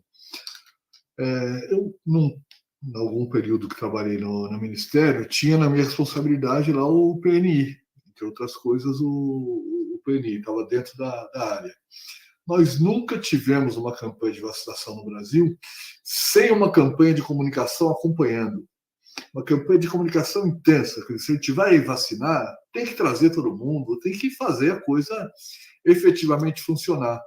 Eu, em algum período que trabalhei no Ministério, tinha na minha responsabilidade lá o PNI, entre outras coisas, o PNI, estava dentro da área. Nós nunca tivemos uma campanha de vacinação no Brasil sem uma campanha de comunicação acompanhando. Uma campanha de comunicação intensa. Se a gente vai vacinar, tem que trazer todo mundo, tem que fazer a coisa efetivamente funcionar.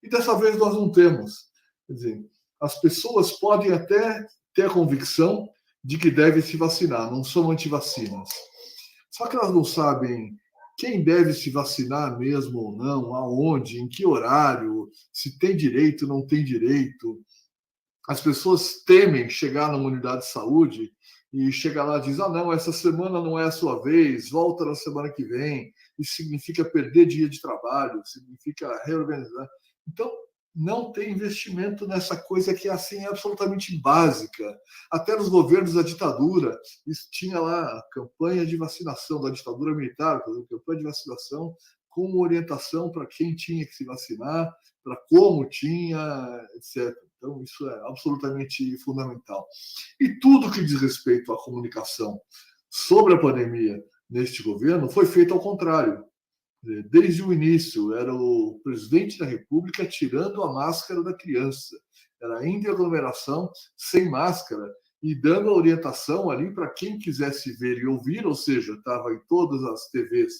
E dessa vez nós não temos. Quer dizer, as pessoas podem até ter a convicção de que devem se vacinar, não são antivacinas. Só que elas não sabem quem deve se vacinar mesmo ou não, aonde, em que horário, se tem direito, não tem direito. As pessoas temem chegar numa unidade de saúde e chegar lá e dizer, não, essa semana não é a sua vez, volta na semana que vem. Isso significa perder dia de trabalho, significa reorganizar. Então, não tem investimento nessa coisa que assim, é absolutamente básica. Até nos governos da ditadura, isso tinha lá a campanha de vacinação da ditadura militar, a campanha de vacinação com orientação para quem tinha que se vacinar, para como tinha, etc. Então, isso é absolutamente fundamental. E tudo que diz respeito à comunicação sobre a pandemia neste governo foi feito ao contrário. Desde o início, era o presidente da República tirando a máscara da criança. Era indo em aglomeração, sem máscara, e dando a orientação ali para quem quisesse ver e ouvir, ou seja, estava em todas as TVs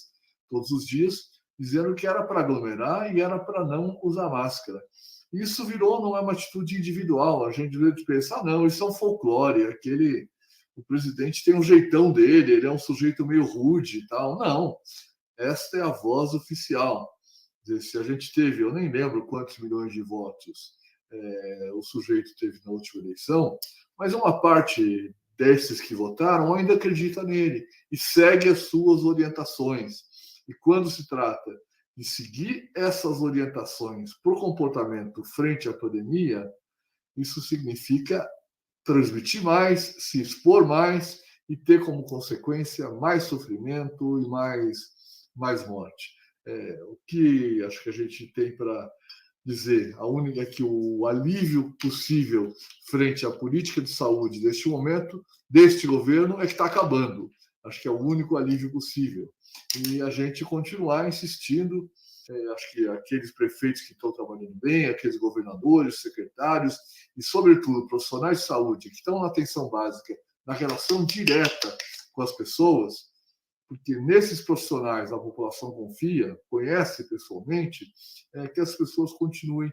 todos os dias, dizendo que era para aglomerar e era para não usar máscara. Isso virou, não é uma atitude individual. A gente deve pensar, não, isso é um folclore, o presidente tem um jeitão dele, ele é um sujeito meio rude e tal. Não. Esta é a voz oficial. Se a gente teve, eu nem lembro quantos milhões de votos o sujeito teve na última eleição, mas uma parte desses que votaram ainda acredita nele e segue as suas orientações. E quando se trata de seguir essas orientações para o comportamento frente à pandemia, isso significa transmitir mais, se expor mais e ter como consequência mais sofrimento e mais morte. O que acho que a gente tem para dizer, a única é que o alívio possível frente à política de saúde deste momento, deste governo, é que está acabando. Acho que é o único alívio possível. E a gente continuar insistindo, acho que aqueles prefeitos que estão trabalhando bem, aqueles governadores, secretários e, sobretudo, profissionais de saúde que estão na atenção básica, na relação direta com as pessoas, porque nesses profissionais a população confia, conhece pessoalmente, que as pessoas continuem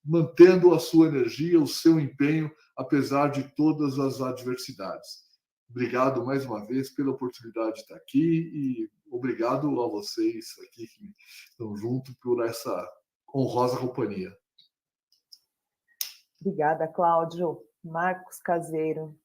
mantendo a sua energia, o seu empenho, apesar de todas as adversidades. Obrigado mais uma vez pela oportunidade de estar aqui e obrigado a vocês aqui que estão junto por essa honrosa companhia. Obrigada, Cláudio. Marcos Caseiro.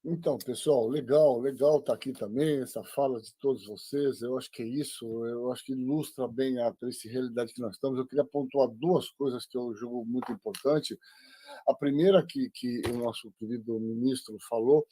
Então, pessoal, legal estar aqui também, essa fala de todos vocês. Eu acho que é isso, eu acho que ilustra bem a triste realidade que nós estamos. Eu queria pontuar duas coisas que eu julgo muito importante. A primeira que o nosso querido ministro falou,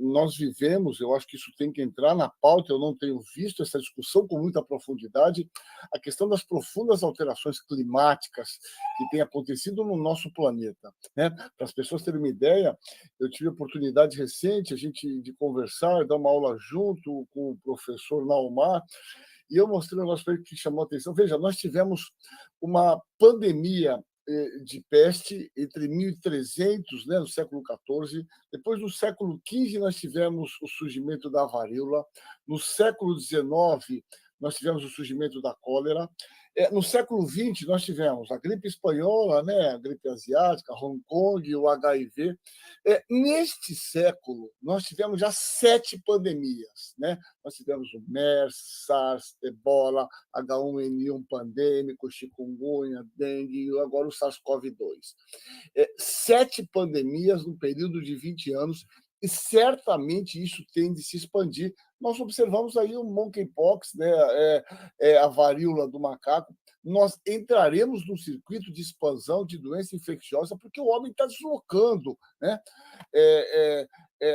nós vivemos, eu acho que isso tem que entrar na pauta, eu não tenho visto essa discussão com muita profundidade, a questão das profundas alterações climáticas que têm acontecido no nosso planeta. Né? Para as pessoas terem uma ideia, eu tive a oportunidade recente de conversar, dar uma aula junto com o professor Naumar, e eu mostrei um negócio para ele que chamou a atenção. Veja, nós tivemos uma pandemia de peste entre 1300, né, no século XIV. Depois, no século XV, nós tivemos o surgimento da varíola. No século XIX, nós tivemos o surgimento da cólera. No século XX, nós tivemos a gripe espanhola, né, a gripe asiática, Hong Kong, o HIV. Neste século, nós tivemos já 7 pandemias. Né? Nós tivemos o MERS, SARS, Ebola, H1N1 pandêmico, chikungunya, dengue e agora o SARS-CoV-2. 7 pandemias no período de 20 anos, e certamente isso tem de se expandir. Nós observamos aí o monkeypox, né, a varíola do macaco. Nós entraremos num circuito de expansão de doença infecciosa porque o homem está deslocando, né,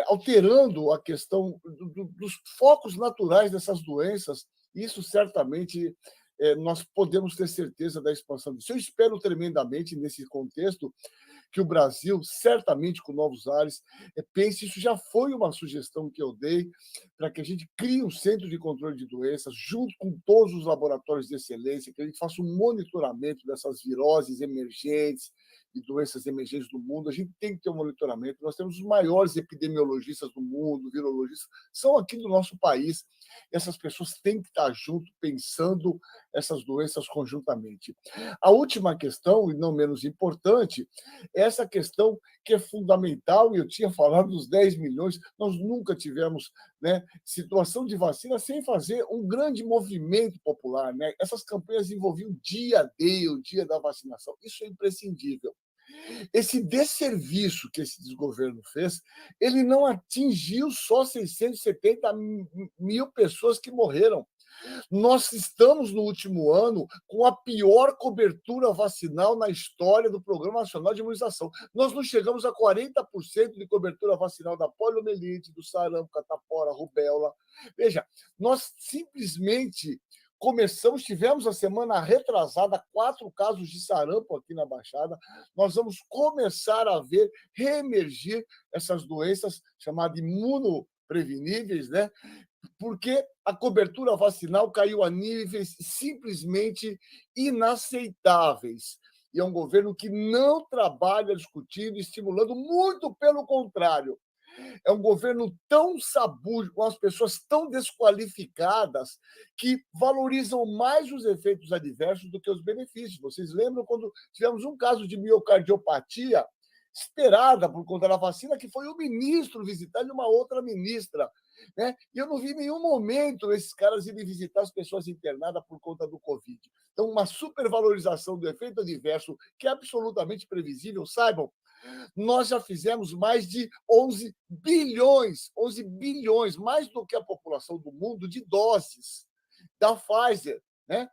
alterando a questão dos focos naturais dessas doenças. Isso certamente nós podemos ter certeza da expansão disso. Eu espero tremendamente, nesse contexto, que o Brasil, certamente com novos ares, pense, isso já foi uma sugestão que eu dei, para que a gente crie um centro de controle de doenças, junto com todos os laboratórios de excelência, que a gente faça um monitoramento dessas viroses emergentes e doenças emergentes do mundo. A gente tem que ter um monitoramento. Nós temos os maiores epidemiologistas do mundo, virologistas, são aqui do nosso país. Essas pessoas têm que estar junto, pensando essas doenças conjuntamente. A última questão, e não menos importante, é essa questão que é fundamental, e eu tinha falado dos 10 milhões, nós nunca tivemos, né, situação de vacina sem fazer um grande movimento popular. Né? Essas campanhas envolviam o dia D, o dia da vacinação. Isso é imprescindível. Esse desserviço que esse desgoverno fez, ele não atingiu só 670 mil pessoas que morreram. Nós estamos, no último ano, com a pior cobertura vacinal na história do Programa Nacional de Imunização. Nós não chegamos a 40% de cobertura vacinal da poliomielite, do sarampo, catapora, rubéola. Veja, nós simplesmente tivemos a semana retrasada 4 casos de sarampo aqui na Baixada. Nós vamos começar a ver reemergir essas doenças chamadas imunopreveníveis, né? Porque a cobertura vacinal caiu a níveis simplesmente inaceitáveis. E é um governo que não trabalha discutindo, estimulando, muito pelo contrário. É um governo tão sabujo, com as pessoas tão desqualificadas, que valorizam mais os efeitos adversos do que os benefícios. Vocês lembram quando tivemos um caso de miocardiopatia esperada por conta da vacina, que foi o ministro visitar e uma outra ministra. Né? E eu não vi em nenhum momento esses caras irem visitar as pessoas internadas por conta do Covid. Então, uma supervalorização do efeito adverso, que é absolutamente previsível. Saibam, nós já fizemos mais de 11 bilhões, mais do que a população do mundo, de doses da Pfizer. Né?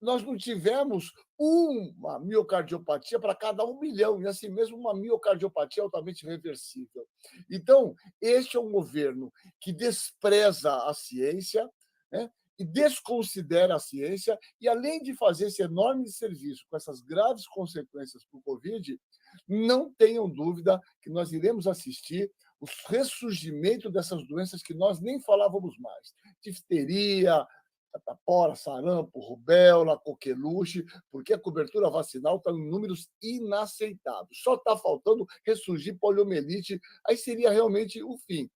Nós não tivemos uma miocardiopatia para cada 1 milhão, e assim mesmo uma miocardiopatia altamente reversível. Então, este é um governo que despreza a ciência, né, e desconsidera a ciência, e além de fazer esse enorme serviço com essas graves consequências para o Covid, não tenham dúvida que nós iremos assistir o ressurgimento dessas doenças que nós nem falávamos mais. Difteria, catapora, sarampo, rubéola, coqueluche, porque a cobertura vacinal está em números inaceitáveis. Só está faltando ressurgir poliomielite, aí seria realmente o fim.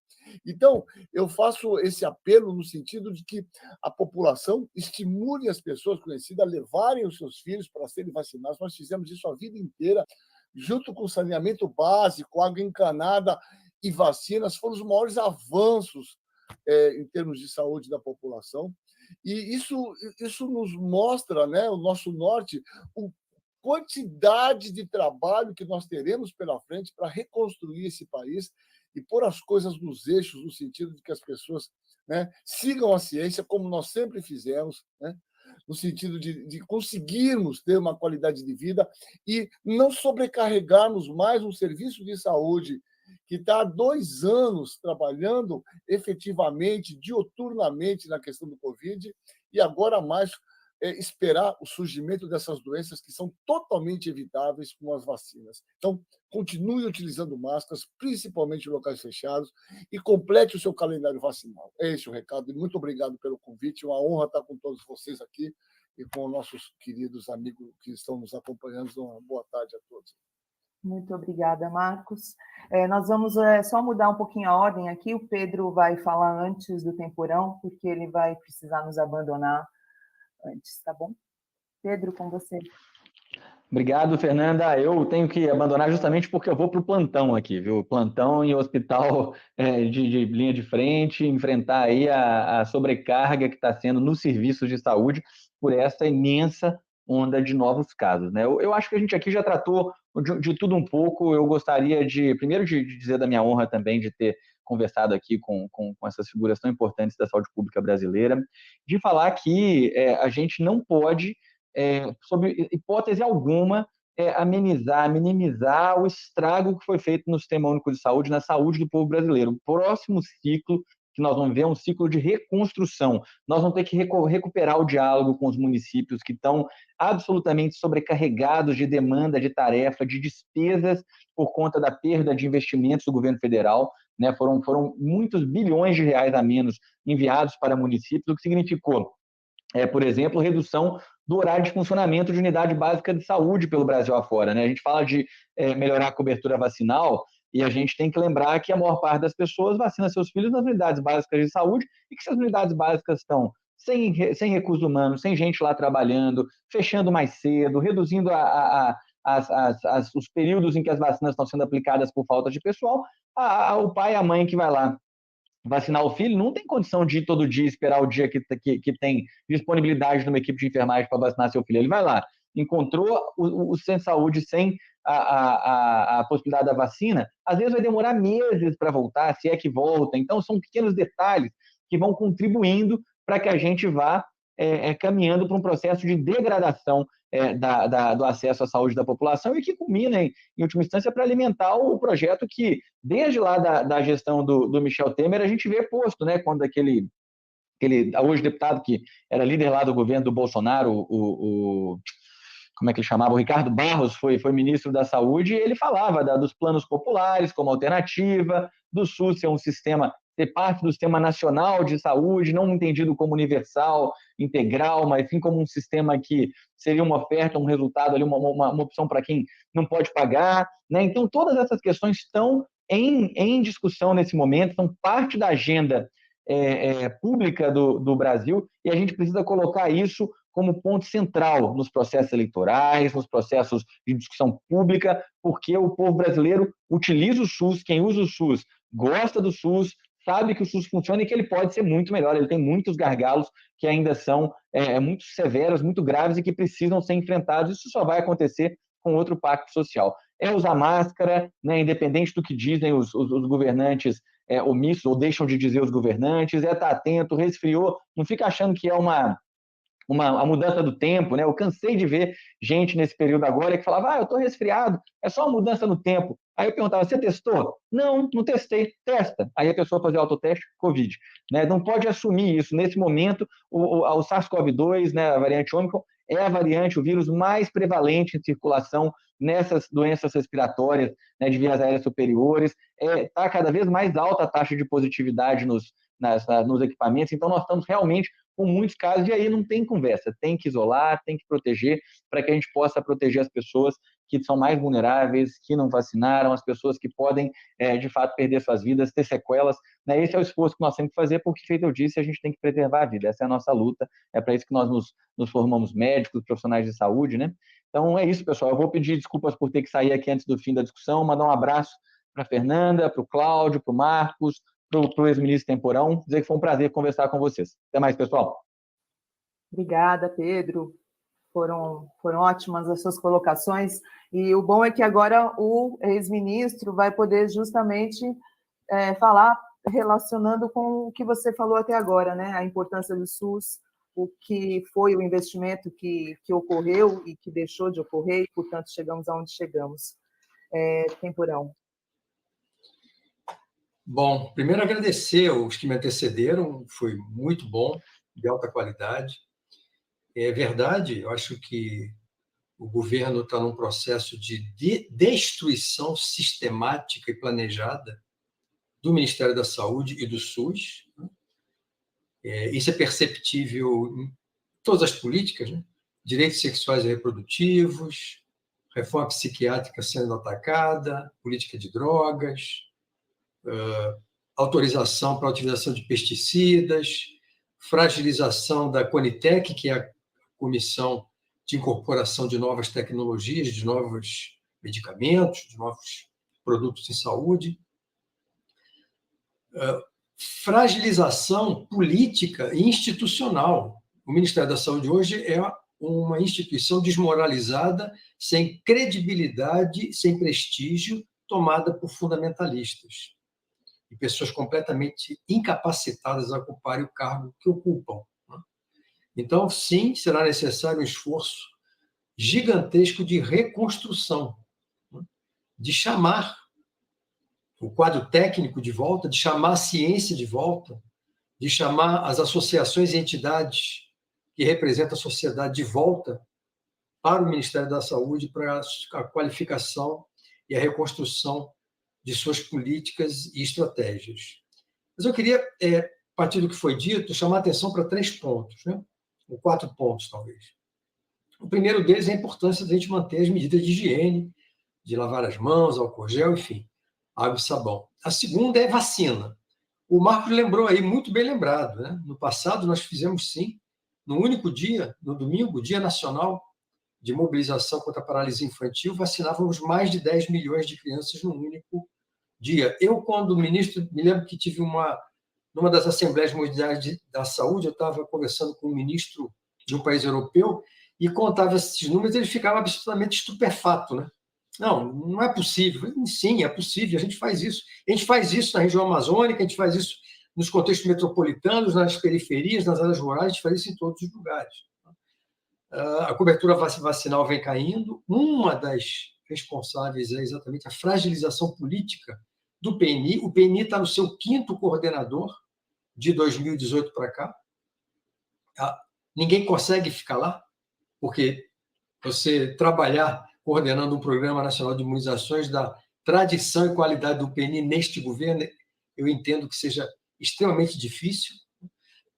Então, eu faço esse apelo no sentido de que a população estimule as pessoas conhecidas a levarem os seus filhos para serem vacinados. Nós fizemos isso a vida inteira, junto com saneamento básico, água encanada e vacinas, foram os maiores avanços em termos de saúde da população. E isso nos mostra, né, o nosso norte, a quantidade de trabalho que nós teremos pela frente para reconstruir esse país e pôr as coisas nos eixos, no sentido de que as pessoas, né, sigam a ciência, como nós sempre fizemos, né, no sentido de conseguirmos ter uma qualidade de vida e não sobrecarregarmos mais um serviço de saúde que está há 2 anos trabalhando efetivamente, diuturnamente, na questão do Covid, e agora mais esperar o surgimento dessas doenças que são totalmente evitáveis com as vacinas. Então, continue utilizando máscaras, principalmente em locais fechados, e complete o seu calendário vacinal. É esse o recado. E muito obrigado pelo convite. Uma honra estar com todos vocês aqui e com nossos queridos amigos que estão nos acompanhando. Uma boa tarde a todos. Muito obrigada, Marcos. Nós vamos só mudar um pouquinho a ordem aqui. O Pedro vai falar antes do Temporão, porque ele vai precisar nos abandonar antes, tá bom? Pedro, com você. Obrigado, Fernanda. Eu tenho que abandonar justamente porque eu vou para o plantão aqui, viu? Plantão em hospital de linha de frente, enfrentar aí a sobrecarga que está sendo nos serviços de saúde por essa imensa onda de novos casos, né? Eu acho que a gente aqui já tratou de tudo um pouco. Eu gostaria primeiro de dizer da minha honra também de ter conversado aqui com essas figuras tão importantes da saúde pública brasileira, de falar que a gente não pode, sob hipótese alguma, amenizar, minimizar o estrago que foi feito no Sistema Único de Saúde, na saúde do povo brasileiro. O próximo ciclo que nós vamos ver é um ciclo de reconstrução. Nós vamos ter que recuperar o diálogo com os municípios que estão absolutamente sobrecarregados de demanda, de tarefa, de despesas por conta da perda de investimentos do governo federal, né? Foram muitos bilhões de reais a menos enviados para municípios, o que significou, por exemplo, redução do horário de funcionamento de unidade básica de saúde pelo Brasil afora, né? A gente fala de melhorar a cobertura vacinal e a gente tem que lembrar que a maior parte das pessoas vacina seus filhos nas unidades básicas de saúde e que essas unidades básicas estão sem recursos humanos, sem gente lá trabalhando, fechando mais cedo, reduzindo os períodos em que as vacinas estão sendo aplicadas por falta de pessoal. O pai e a mãe que vai lá vacinar o filho não tem condição de ir todo dia esperar o dia que tem disponibilidade numa equipe de enfermagem para vacinar seu filho. Ele vai lá, encontrou o centro de saúde sem a possibilidade da vacina, às vezes vai demorar meses para voltar, se é que volta. Então, são pequenos detalhes que vão contribuindo para que a gente vá caminhando para um processo de degradação do acesso à saúde da população e que culmina, em última instância, para alimentar o projeto que, desde lá da gestão do Michel Temer, a gente vê posto, né, quando aquele hoje deputado que era líder lá do governo do Bolsonaro, como é que ele chamava? O Ricardo Barros foi ministro da Saúde, e ele falava dos planos populares como alternativa, do SUS ser parte do Sistema Nacional de Saúde, não entendido como universal, integral, mas sim como um sistema que seria uma oferta, um resultado, ali, uma opção para quem não pode pagar, né? Então, todas essas questões estão em discussão nesse momento, são parte da agenda pública do Brasil, e a gente precisa colocar isso como ponto central nos processos eleitorais, nos processos de discussão pública, porque o povo brasileiro utiliza o SUS, quem usa o SUS gosta do SUS, sabe que o SUS funciona e que ele pode ser muito melhor. Ele tem muitos gargalos que ainda são muito severos, muito graves e que precisam ser enfrentados. Isso só vai acontecer com outro pacto social. É usar máscara, né, independente do que dizem os governantes omissos, ou deixam de dizer os governantes, estar atento, resfriou, não fica achando que é a mudança do tempo, né? Eu cansei de ver gente nesse período agora que falava, eu estou resfriado, é só uma mudança no tempo. Aí eu perguntava, você testou? Não testei, testa. Aí a pessoa fazia autoteste, Covid. Né? Não pode assumir isso. Nesse momento, o SARS-CoV-2, né, a variante Ômicron, é a variante, o vírus mais prevalente em circulação nessas doenças respiratórias, né, de vias aéreas superiores. Está cada vez mais alta a taxa de positividade nos equipamentos, então nós estamos realmente com muitos casos, e aí não tem conversa, tem que isolar, tem que proteger, para que a gente possa proteger as pessoas que são mais vulneráveis, que não vacinaram, as pessoas que podem, de fato, perder suas vidas, ter sequelas, né? Esse é o esforço que nós temos que fazer, porque, feito eu disse, a gente tem que preservar a vida, essa é a nossa luta, é para isso que nós nos formamos médicos, profissionais de saúde, né? Então, é isso, pessoal, eu vou pedir desculpas por ter que sair aqui antes do fim da discussão, mandar um abraço para a Fernanda, para o Cláudio, para o Marcos, para o ex-ministro Temporão, dizer que foi um prazer conversar com vocês. Até mais, pessoal. Obrigada, Pedro. Foram ótimas as suas colocações. E o bom é que agora o ex-ministro vai poder justamente falar relacionando com o que você falou até agora, né? A importância do SUS, o que foi o investimento que ocorreu e que deixou de ocorrer, e, portanto, chegamos aonde chegamos. Temporão. Bom, primeiro agradecer os que me antecederam, foi muito bom, de alta qualidade. É verdade, eu acho que o governo está num processo de destruição sistemática e planejada do Ministério da Saúde e do SUS. Isso é perceptível em todas as políticas, né? Direitos sexuais e reprodutivos, reforma psiquiátrica sendo atacada, política de drogas, autorização para a utilização de pesticidas, fragilização da Conitec, que é a Comissão de Incorporação de Novas Tecnologias, de novos medicamentos, de novos produtos em saúde, fragilização política e institucional. O Ministério da Saúde hoje é uma instituição desmoralizada, sem credibilidade, sem prestígio, tomada por fundamentalistas e pessoas completamente incapacitadas a ocuparem o cargo que ocupam. Então, sim, será necessário um esforço gigantesco de reconstrução, de chamar o quadro técnico de volta, de chamar a ciência de volta, de chamar as associações e entidades que representam a sociedade de volta para o Ministério da Saúde, para a qualificação e a reconstrução de suas políticas e estratégias. Mas eu queria, a partir do que foi dito, chamar a atenção para 3 pontos, né? Ou 4 pontos, talvez. O primeiro deles é a importância de a gente manter as medidas de higiene, de lavar as mãos, álcool gel, enfim, água e sabão. A segunda é vacina. O Marcos lembrou aí, muito bem lembrado, né? No passado, nós fizemos, sim, no único dia, no domingo, Dia Nacional de Mobilização contra a Paralisia Infantil, vacinávamos mais de 10 milhões de crianças num único dia. Eu, quando ministro, me lembro que tive numa das Assembleias Mundiais da Saúde, eu estava conversando com um ministro de um país europeu e contava esses números, ele ficava absolutamente estupefato, né? Não é possível. Sim, é possível, a gente faz isso. A gente faz isso na região amazônica, a gente faz isso nos contextos metropolitanos, nas periferias, nas áreas rurais, a gente faz isso em todos os lugares. A cobertura vacinal vem caindo. Uma das responsáveis é exatamente a fragilização política do PNI. O PNI está no seu 5º coordenador de 2018 para cá. Ninguém consegue ficar lá, porque você trabalhar coordenando um Programa Nacional de Imunizações da tradição e qualidade do PNI neste governo, eu entendo que seja extremamente difícil.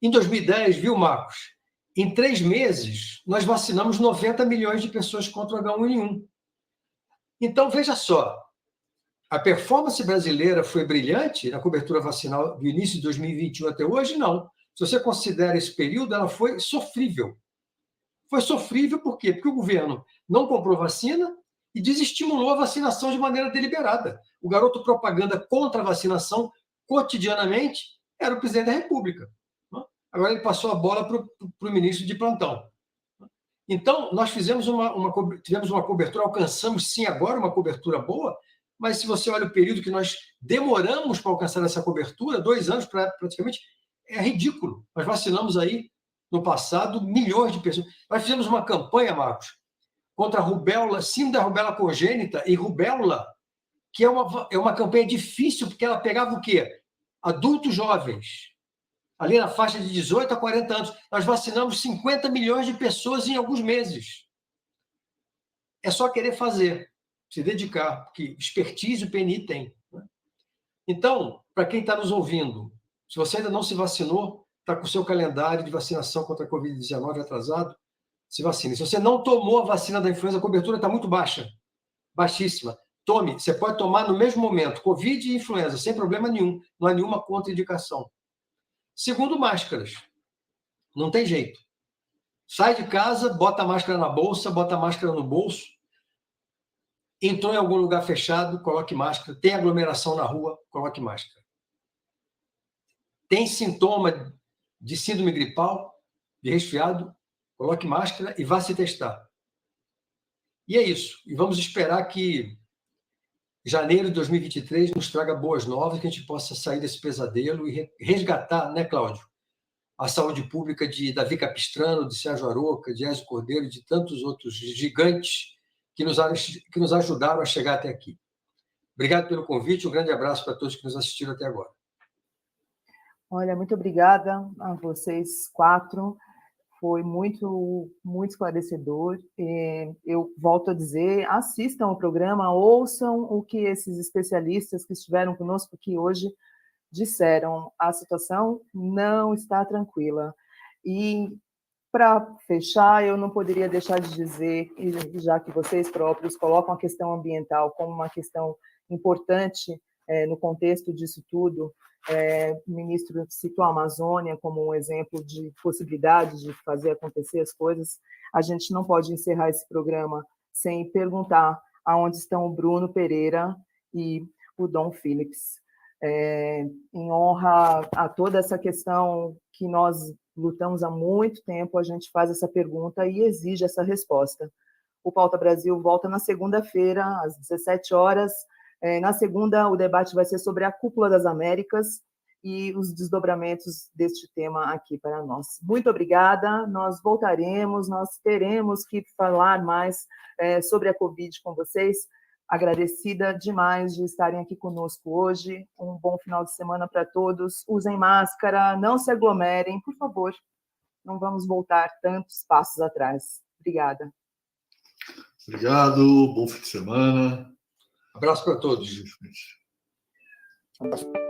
Em 2010, viu, Marcos? Em 3 meses, nós vacinamos 90 milhões de pessoas contra o H1N1. Então, veja só, a performance brasileira foi brilhante na cobertura vacinal do início de 2021 até hoje? Não. Se você considera esse período, ela foi sofrível. Foi sofrível por quê? Porque o governo não comprou vacina e desestimulou a vacinação de maneira deliberada. O garoto propaganda contra a vacinação cotidianamente era o presidente da República. Agora ele passou a bola para o ministro de plantão. Então, nós tivemos uma cobertura, alcançamos sim agora uma cobertura boa, mas se você olha o período que nós demoramos para alcançar essa cobertura, 2 anos praticamente, é ridículo. Nós vacinamos aí, no passado, milhões de pessoas. Nós fizemos uma campanha, Marcos, contra a rubéola, síndrome da rubéola congênita e rubéola, que é uma campanha difícil, porque ela pegava o quê? Adultos jovens, ali na faixa de 18 a 40 anos. Nós vacinamos 50 milhões de pessoas em alguns meses. É só querer fazer, se dedicar, porque expertise o PNI tem. Então, para quem está nos ouvindo, se você ainda não se vacinou, está com o seu calendário de vacinação contra a Covid-19 atrasado, se vacine. Se você não tomou a vacina da influenza, a cobertura está muito baixa, baixíssima. Tome, você pode tomar no mesmo momento, Covid e influenza, sem problema nenhum, não há nenhuma contraindicação. Segundo, máscaras. Não tem jeito. Sai de casa, bota a máscara na bolsa, bota a máscara no bolso. Entrou em algum lugar fechado, coloque máscara. Tem aglomeração na rua, coloque máscara. Tem sintoma de síndrome gripal, de resfriado, coloque máscara e vá se testar. E é isso. E vamos esperar que janeiro de 2023 nos traga boas novas, que a gente possa sair desse pesadelo e resgatar, né, Cláudio? A saúde pública de Davi Capistrano, de Sérgio Aroca, de Ezio Cordeiro, de tantos outros gigantes que nos ajudaram a chegar até aqui. Obrigado pelo convite, um grande abraço para todos que nos assistiram até agora. Olha, muito obrigada a vocês 4. foi muito esclarecedor. Eu volto a dizer, assistam o programa, ouçam o que esses especialistas que estiveram conosco aqui hoje disseram. A situação não está tranquila. E, para fechar, eu não poderia deixar de dizer, já que vocês próprios colocam a questão ambiental como uma questão importante no contexto disso tudo, o ministro citou a Amazônia como um exemplo de possibilidade de fazer acontecer as coisas. A gente não pode encerrar esse programa sem perguntar aonde estão o Bruno Pereira e o Dom Phillips. Em honra a toda essa questão que nós lutamos há muito tempo, a gente faz essa pergunta e exige essa resposta. O Pauta Brasil volta na segunda-feira, às 17 horas. Na segunda, o debate vai ser sobre a Cúpula das Américas e os desdobramentos deste tema aqui para nós. Muito obrigada, nós voltaremos, nós teremos que falar mais sobre a Covid com vocês. Agradecida demais de estarem aqui conosco hoje. Um bom final de semana para todos. Usem máscara, não se aglomerem, por favor. Não vamos voltar tantos passos atrás. Obrigada. Obrigado, bom fim de semana. Abraço para todos. Abraço.